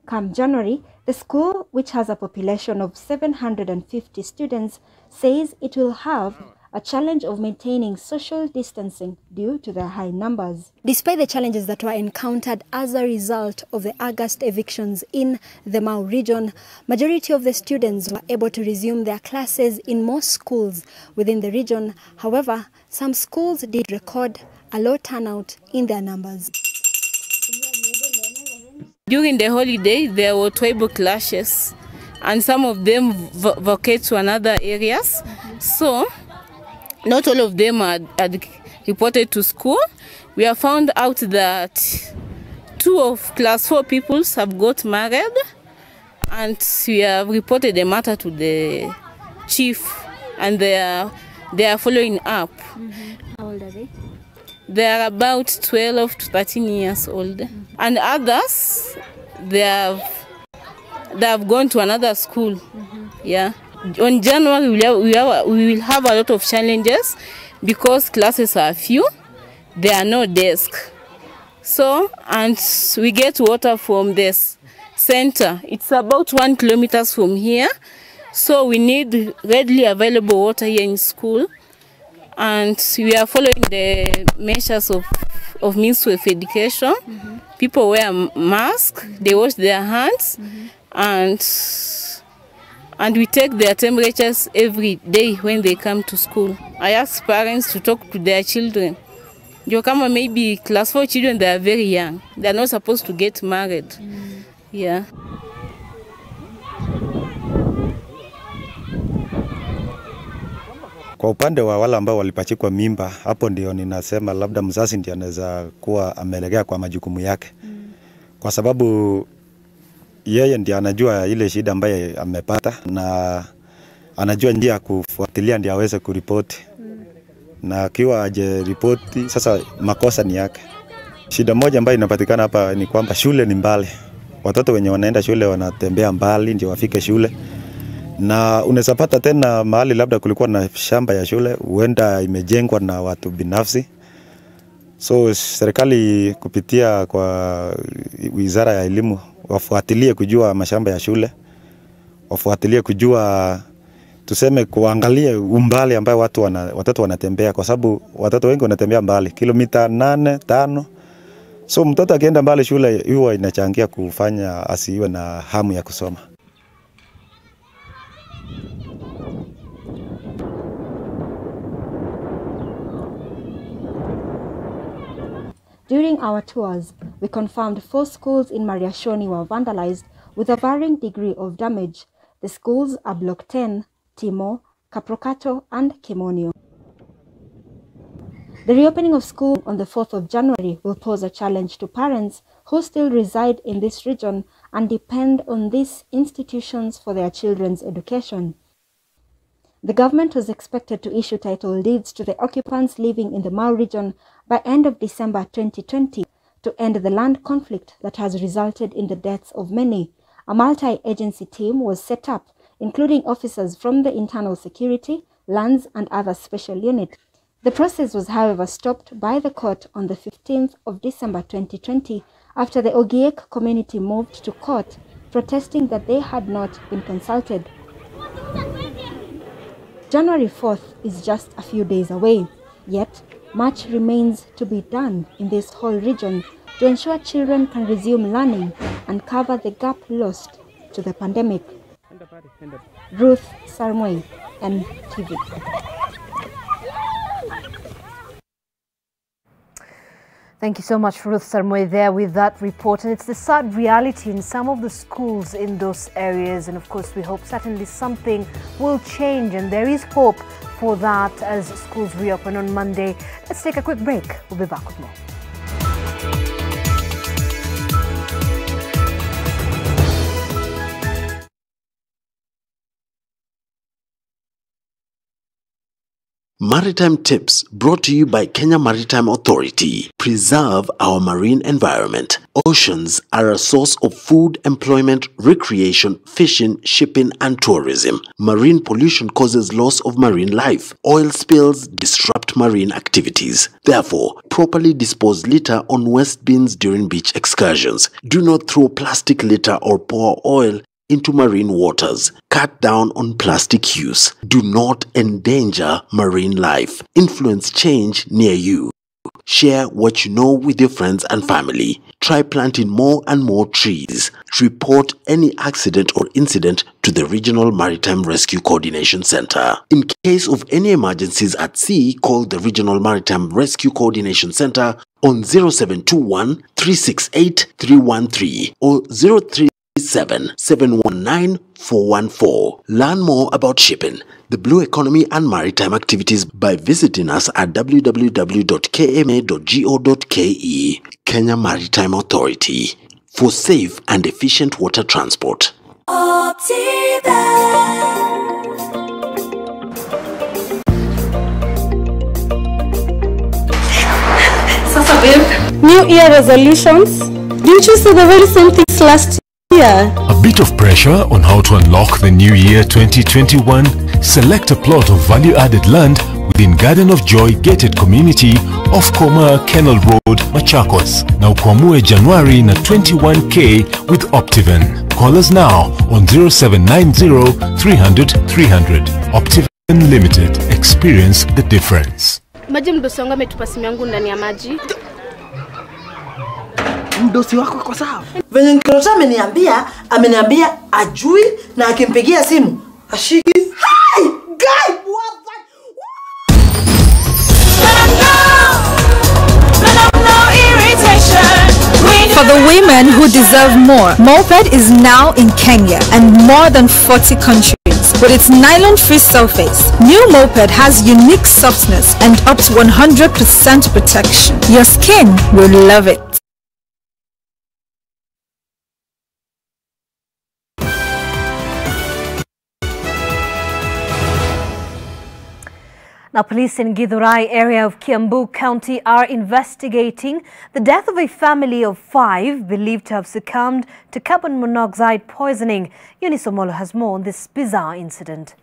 Come January, the school, which has a population of 750 students, says it will have a challenge of maintaining social distancing due to their high numbers. Despite the challenges that were encountered as a result of the August evictions in the Mau region, majority of the students were able to resume their classes in most schools within the region. However, some schools did record a low turnout in their numbers. During the holiday, there were tribal clashes, and some of them vacate to another areas. So not all of them are reported to school. We have found out that 2 of class 4 pupils have got married, and we have reported the matter to the chief, and they are following up. How old are they? They are about 12 to 13 years old. And others, they have gone to another school. Yeah. On January, we will have a lot of challenges because classes are few. There are no desks. So, and we get water from this center. It's about 1 kilometer from here. So we need readily available water here in school. And we are following the measures of Ministry of Education. People wear masks, they wash their hands, and we take their temperatures every day when they come to school. I ask parents to talk to their children. You come maybe class 4 children, they are very young. They are not supposed to get married. Yeah. Kwa upande wa wale ambao walipachikwa mimba, hapo ndio ninasema labda mzazi ndiye anaweza kuwa amelegea kwa majukumu yake. Kwa sababu yeye ndiye anajua ile shida ambayo amepata na anajua njia ya kufuatilia ndiye aweze kuripoti. Na akiwa aje ripoti, sasa makosa ni yake. Shida moja ambayo inapatikana hapa ni kwamba shule ni mbali. Watoto wenye wanaenda shule wanatembea mbali ndio wafike shule. Na unaweza pata tena mahali labda kulikuwa na shamba ya shule, huenda imejengwa na watu binafsi. So serikali kupitia kwa Wizara ya Elimu wafuatilie kujua mashamba ya shule. Wafuatilie kujua, tuseme kuangalia umbali ambao watoto wanatembea, kwa sababu watoto wengi wanatembea mbali, kilomita 8, 5. So mtoto akienda mbali shule huwa inachangia kufanya asiwe na hamu ya kusoma. During our tours, we confirmed 4 schools in Mariashoni were vandalized with a varying degree of damage. The schools are Block 10, Timo, Caprocato and Kimonio. The reopening of school on the 4th of January will pose a challenge to parents who still reside in this region and depend on these institutions for their children's education. The government was expected to issue title deeds to the occupants living in the Mau region by end of December 2020 to end the land conflict that has resulted in the deaths of many. A multi-agency team was set up, including officers from the internal security, lands and other special unit. The process was, however, stopped by the court on the 15th of December 2020 after the Ogiek community moved to court, protesting that they had not been consulted. January 4th is just a few days away, yet much remains to be done in this whole region to ensure children can resume learning and cover the gap lost to the pandemic. Ruth Sarmoi, NTV. Thank you so much, Ruth Sarmoy, there with that report. And it's the sad reality in some of the schools in those areas. And of course, we hope certainly something will change. And there is hope for that as schools reopen on Monday. Let's take a quick break. We'll be back with more. Maritime Tips brought to you by Kenya Maritime Authority. Preserve our marine environment. Oceans are a source of food, employment, recreation, fishing, shipping, and tourism. Marine pollution causes loss of marine life. Oil spills disrupt marine activities. Therefore, properly dispose litter on waste bins during beach excursions. Do not throw plastic litter or pour oil into marine waters. Cut down on plastic use. Do not endanger marine life. Influence change near you. Share what you know with your friends and family. Try planting more and more trees. Report any accident or incident to the Regional Maritime Rescue Coordination Center. In case of any emergencies at sea, call the Regional Maritime Rescue Coordination Center on 0721 368 313 or 03 037-719-414. Learn more about shipping, the blue economy and maritime activities by visiting us at www.kma.go.ke. Kenya Maritime Authority, for safe and efficient water transport. Sasa babe, New Year resolutions? Didn't you say the very same things last year? A bit of pressure on how to unlock the new year 2021? Select a plot of value-added land within Garden of Joy gated community off Koma Kennel Road, Machakos. Now Kwamue January na 21K with Optiven. Call us now on 0790 300 300. Optiven Limited. Experience the difference. Maji mdosi wangu ametupa simu yangu ndani ya maji. Mdosi wako kwa sawa? Venye Nkirota ameniambia ajui na akimpigia simu ashiki. Hi! Guy! What For the women who deserve more, Moped is now in Kenya and more than 40 countries. With its nylon-free surface, new Moped has unique softness and up to 100% protection. Your skin will love it. Now, police in Githurai area of Kiambu County are investigating the death of a family of 5 believed to have succumbed to carbon monoxide poisoning. Eunice Omolo has more on this bizarre incident.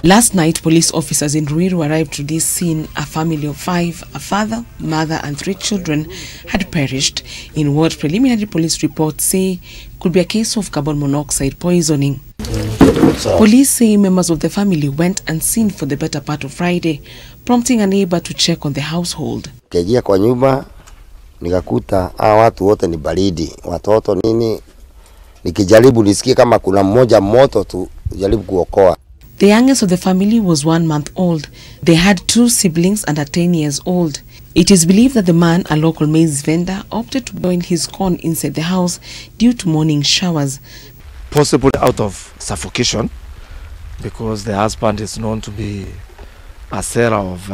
Last night, police officers in Ruiru arrived to this scene. A family of 5, a father, mother and 3 children had perished in what preliminary police reports say could be a case of carbon monoxide poisoning. Police say members of the family went unseen for the better part of Friday, prompting a neighbor to check on the household. Kaingia kwa nyumba nikakuta watu wote ni baridi, watoto nini, nikijaribu nisikie kama kuna mmoja moto tu jaribu kuokoa. The youngest of the family was 1 month old. They had 2 siblings and are 10 years old. It is believed that the man, a local maize vendor, opted to burn his corn inside the house due to morning showers. Possibly out of suffocation, because the husband is known to be a seller of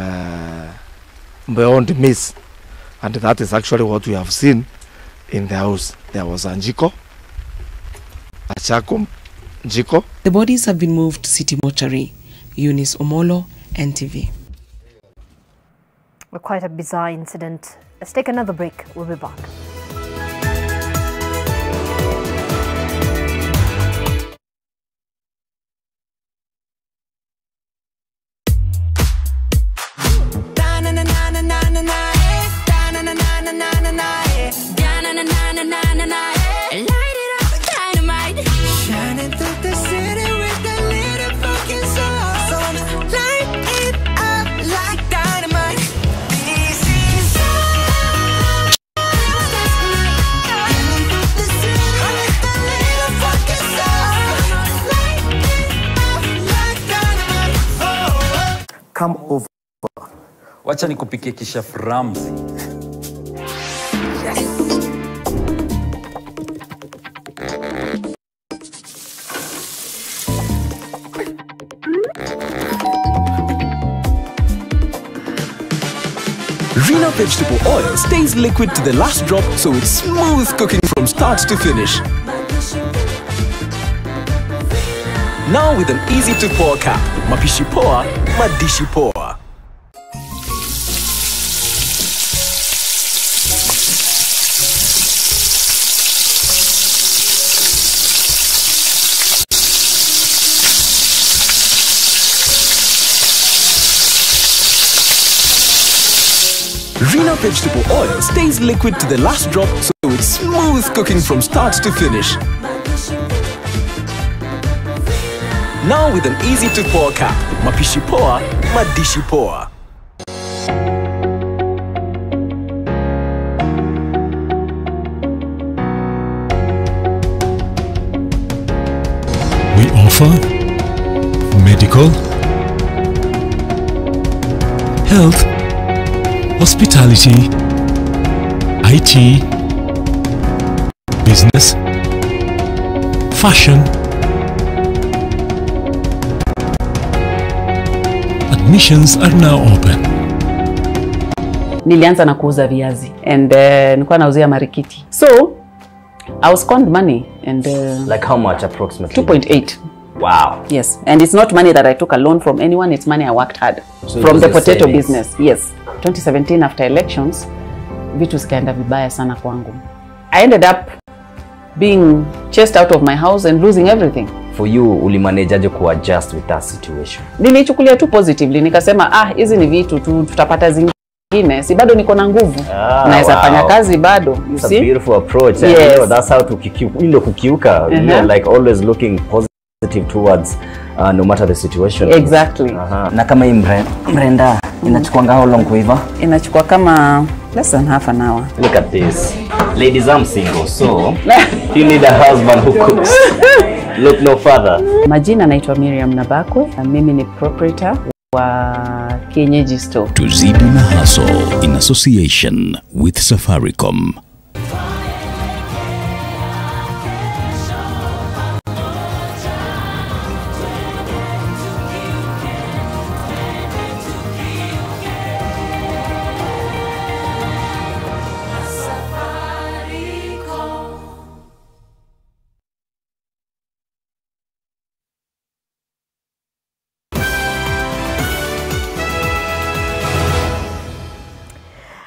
beyond maize, and that is actually what we have seen in the house. There was a njiko, a chako, njiko. The bodies have been moved to City Mortuary. Eunice Omolo, NTV. Well, quite a bizarre incident. Let's take another break. We'll be back. Come over. Wacha nikupikie kisha Ramzi. Rena vegetable oil stays liquid to the last drop, so it's smooth cooking from start to finish. Now with an easy to pour cap. Mapishi poa, madishi poa. Rena vegetable oil stays liquid to the last drop, so it's smooth cooking from start to finish. Now with an easy to pour cap. Mapishi poa, madishi poa. We offer medical, health, hospitality, IT, business, fashion, admissions are now open. Nilianza na kuuza viazi and nilikuwa nauzia marikiti. So I was conned money and like how much approximately? 2.8. Wow. Yes, and it's not money that I took a loan from anyone, it's money I worked hard So from the potato savings. business. Yes. 2017 after elections, vitu zikaenda vibaya sana kwangu. I ended up being chased out of my house and losing everything. For you, ulimanage aje kuadjust with that situation? Nilichukulia tu positively, nikasema hizi ni vitu tu, tutapata zingine, si bado niko na nguvu. Naweza fanya kazi bado, you It's see? a beautiful approach. Yes. And you know, that's how to kukiuka, you know, like always looking positive towards no matter the situation. Exactly. Na kama hii mrenda inachukuanga how long kuiva? Inachukua kama less than half an hour. Look at this. Ladies, I'm single, so you need a husband who cooks. Look no further. Majina naitwa Miriam Nabakwe na mimi ni proprietor wa Kienyeji Store. Tuzidi na Hustle in association with Safaricom.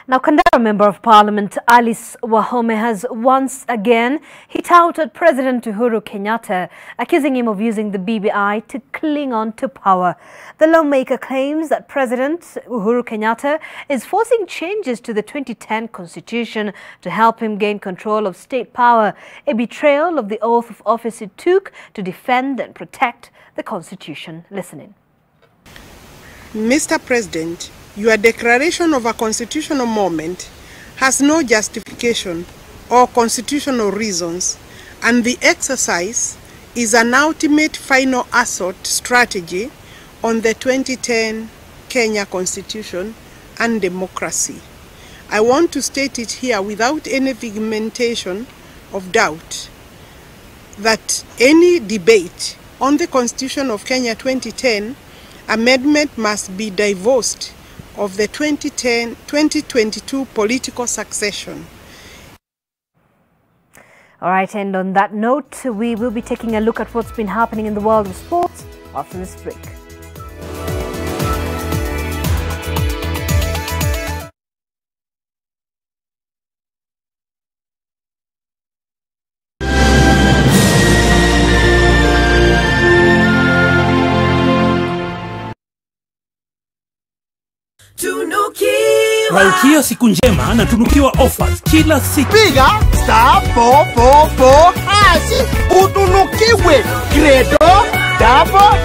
Now, Kandara Member of Parliament Alice Wahome has once again hit out at President Uhuru Kenyatta, accusing him of using the BBI to cling on to power. The lawmaker claims that President Uhuru Kenyatta is forcing changes to the 2010 Constitution to help him gain control of state power, a betrayal of the oath of office he took to defend and protect the Constitution. Listen in. Mr. President, your declaration of a constitutional moment has no justification or constitutional reasons, and the exercise is an ultimate final assault strategy on the 2010 Kenya Constitution and democracy. I want to state it here without any pigmentation of doubt that any debate on the Constitution of Kenya 2010 amendment must be divorced of the 2022 political succession. All right, and on that note, we will be taking a look at what's been happening in the world of sports after this break. Tunukiwa. Raukia siku njema na tunukiwa offers kila siku. Piga *444# utunukiwe Credo double.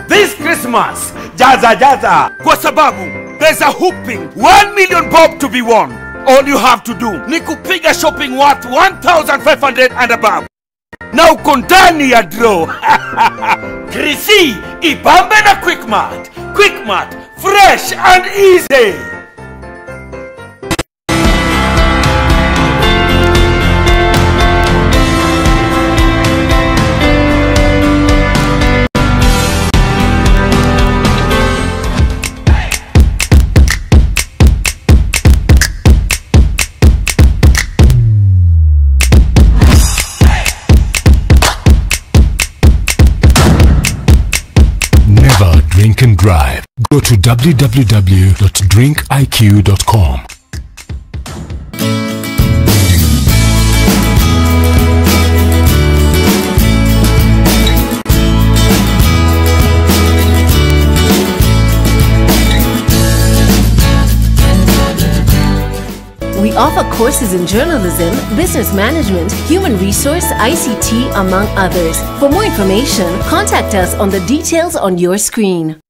This Christmas, jaza kwa sababu there's a whooping 1 million bob to be won. All you have to do ni kupiga shopping worth 1,500 and above. Na uko ndani ya draw. Krisi, ibambe na Quickmart. Quickmart, fresh and easy. Drink and drive. Go to www.drinkiq.com. We offer courses in journalism, business management, human resource, ICT, among others. For more information, contact us on the details on your screen.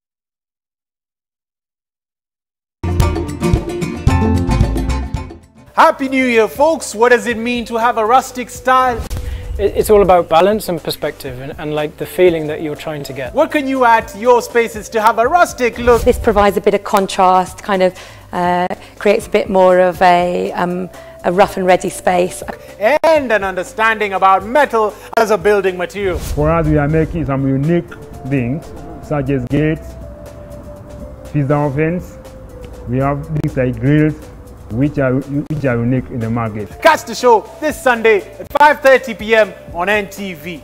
Happy New Year, folks. What does it mean to have a rustic style? It's all about balance and perspective and like the feeling that you're trying to get. What can you add to your spaces to have a rustic look? This provides a bit of contrast, kind of creates a bit more of a rough and ready space. And an understanding about metal as a building material. For us, we are making some unique things, such as gates, pizza ovens. We have things like grills, which are unique in the market. Catch the show this Sunday at 5:30 p.m. on NTV.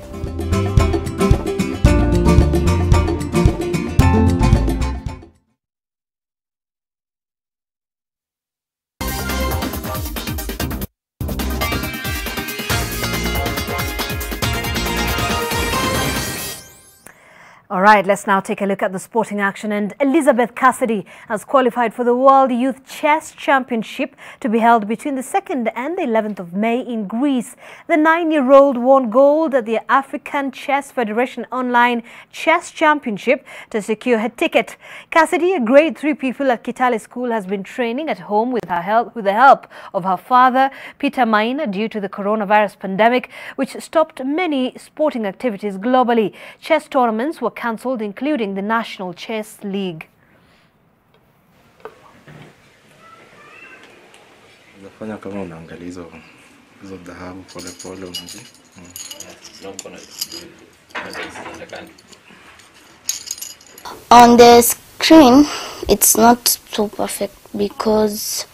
All right, let's now take a look at the sporting action. And Elizabeth Cassidy has qualified for the World Youth Chess Championship to be held between the 2nd and the 11th of May in Greece. The 9-year-old won gold at the African Chess Federation Online Chess Championship to secure her ticket. Cassidy, a grade 3 pupil at Kitale School, has been training at home with the help of her father, Peter Maina, due to the coronavirus pandemic, which stopped many sporting activities globally. Chess tournaments were cancelled, including the National Chess League. Unafanya kama unaangalia hizo dhahabu pole pole On the screen, it's not so perfect because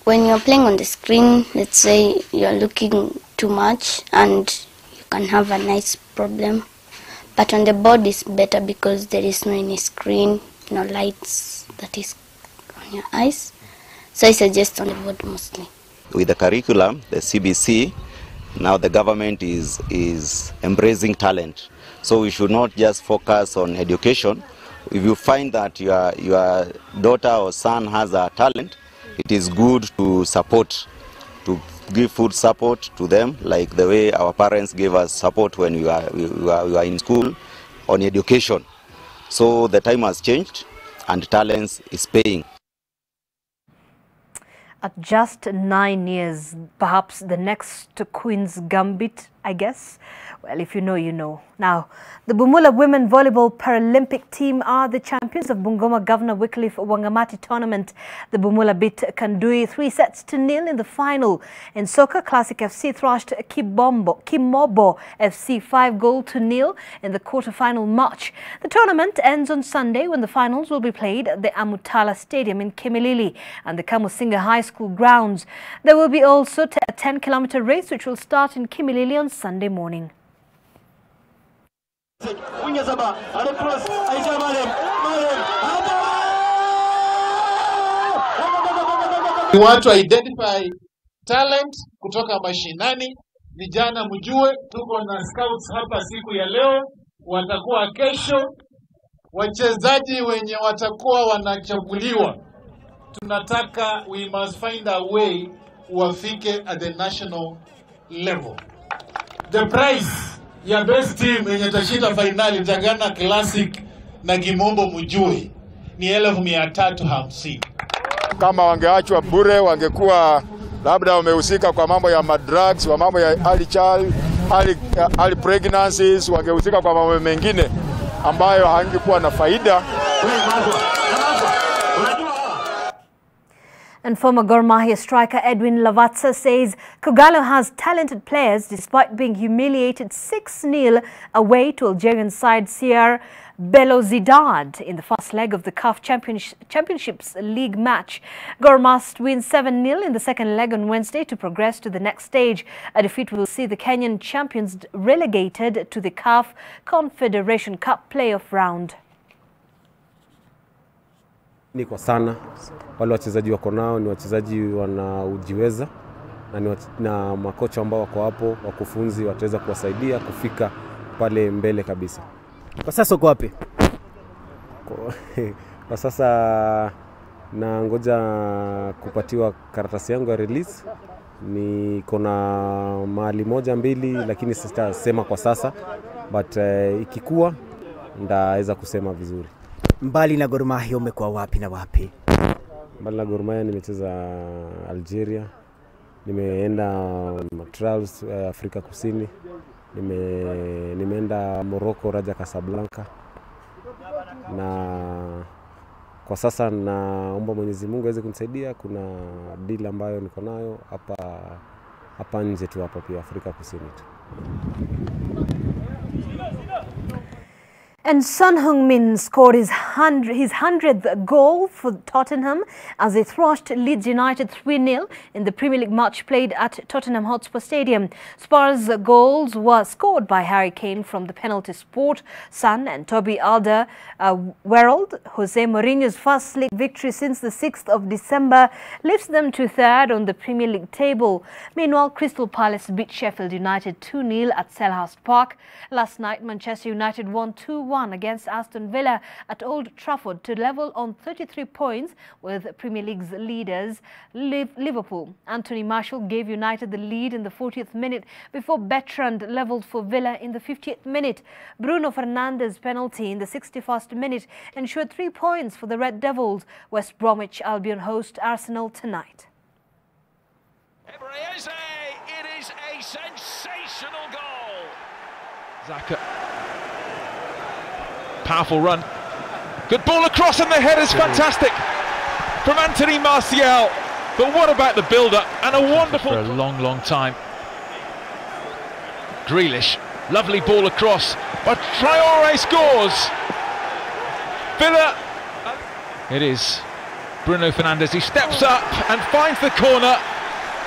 when you're playing on the screen, let's say you're looking too much and you can have a nice problem. But on the board is better because there is no any screen, no lights that is on your eyes. So I suggest on the board mostly. With the curriculum, the CBC, now the government is embracing talent. So we should not just focus on education. If you find that your daughter or son has a talent, it is good to support, to give food support to them, like the way our parents gave us support when we were in school on education. So the time has changed and talents is paying. At just 9 years, perhaps the next Queen's Gambit, I guess. Well, if you know, you know. Now, the Bumula Women Volleyball Paralympic team are the champions of Bungoma Governor Wycliffe Wangamati tournament. The Bumula beat Kandui 3-0 in the final. In soccer, Classic FC thrashed Kimobo FC 5-0 in the quarter-final match. The tournament ends on Sunday when the finals will be played at the Amutala Stadium in Kimilili and the Kamusinga High School grounds. There will be also a 10-kilometer race which will start in Kimilili on Sunday morning. We want to identify talent kutoka mashinani. Vijana mjue tuko na scouts hapa siku ya leo, watakuwa kesho. Wachezaji wenye watakuwa wanachaguliwa, tunataka we must find a way wafike at the national level. The prize ya best team yenye tashinda finali Jagana Classic na Gimombo mjue ni 1350. Kama wangeachwa bure, wangekuwa labda wamehusika kwa mambo ya madrugs, kwa mambo ya early pregnancies, wangehusika kwa mambo mengine ambayo hangekuwa na faida. And former Gor Mahia striker Edwin Lavatsa says Kogalo has talented players despite being humiliated 6-0 away to Algerian side CR Belouizdad in the first leg of the CAF Championships League match. Gor must win 7-0 in the second leg on Wednesday to progress to the next stage. A defeat will see the Kenyan champions relegated to the CAF Confederation Cup playoff round. Ni kwa sana wale wachezaji wako nao ni wachezaji wanaojiweza na makocha ambao wako hapo, wakufunzi wataweza kuwasaidia kufika pale mbele kabisa. Kwa sasa uko wapi? Kwa sasa na ngoja kupatiwa karatasi yangu ya release. Niko na mahali moja mbili lakini sitasema kwa sasa, but ikikuwa ndaweza kusema vizuri. Mbali na Gor Mahia umekuwa wapi na wapi? Mbali na Gor Mahia nimecheza Algeria, nimeenda trials Afrika Kusini, nimeenda Morocco, Raja Casablanca, na kwa sasa naomba Mwenyezi Mungu aweze kunisaidia. Kuna deal ambayo niko nayo hapa nje tu, hapa pia Afrika Kusini tu. And Son Heung-min scored his 100th goal for Tottenham as they thrashed Leeds United 3-0 in the Premier League match played at Tottenham Hotspur Stadium. Spurs' goals were scored by Harry Kane from the penalty spot. Son and Toby Alderweireld. Jose Mourinho's first league victory since the 6th of December lifts them to third on the Premier League table. Meanwhile, Crystal Palace beat Sheffield United 2-0 at Selhurst Park. Last night, Manchester United won 2-1 against Aston Villa at Old Trafford to level on 33 points with Premier League's leaders Liverpool. Anthony Martial gave United the lead in the 40th minute before Bertrand levelled for Villa in the 50th minute. Bruno Fernandes' penalty in the 61st minute ensured 3 points for the Red Devils. West Bromwich Albion host Arsenal tonight. It is a sensational goal. Xhaka. Powerful run. Good ball across and the head is fantastic from Anthony Martial. But what about the build-up and a wonderful... For a long, long time. Grealish. Lovely ball across. But Traore scores. Villa. It is Bruno Fernandes. He steps up and finds the corner.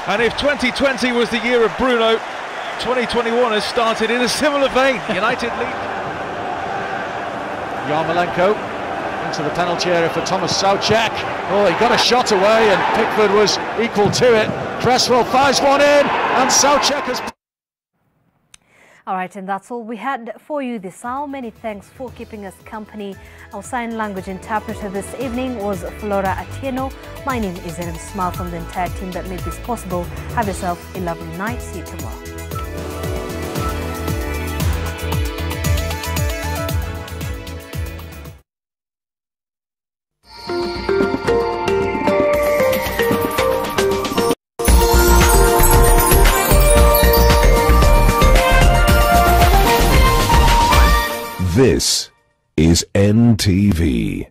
And if 2020 was the year of Bruno, 2021 has started in a similar vein. United lead. Yarmolenko into the penalty area for Thomas Soucek. Oh, he got a shot away and Pickford was equal to it. Cresswell fires one in and Soucek has... All right, and that's all we had for you this hour. Many thanks for keeping us company. Our sign language interpreter this evening was Flora Atieno. My name is Zainab. Smile from the entire team that made this possible. Have yourself a lovely night. See you tomorrow. This is NTV.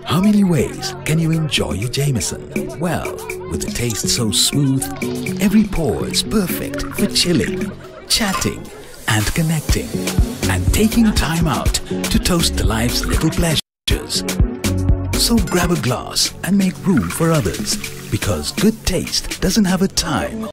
How many ways can you enjoy your Jameson? Well, with a taste so smooth, every pour is perfect for chilling, chatting, and connecting, and taking time out to toast life's little pleasures. So grab a glass and make room for others, because good taste doesn't have a time.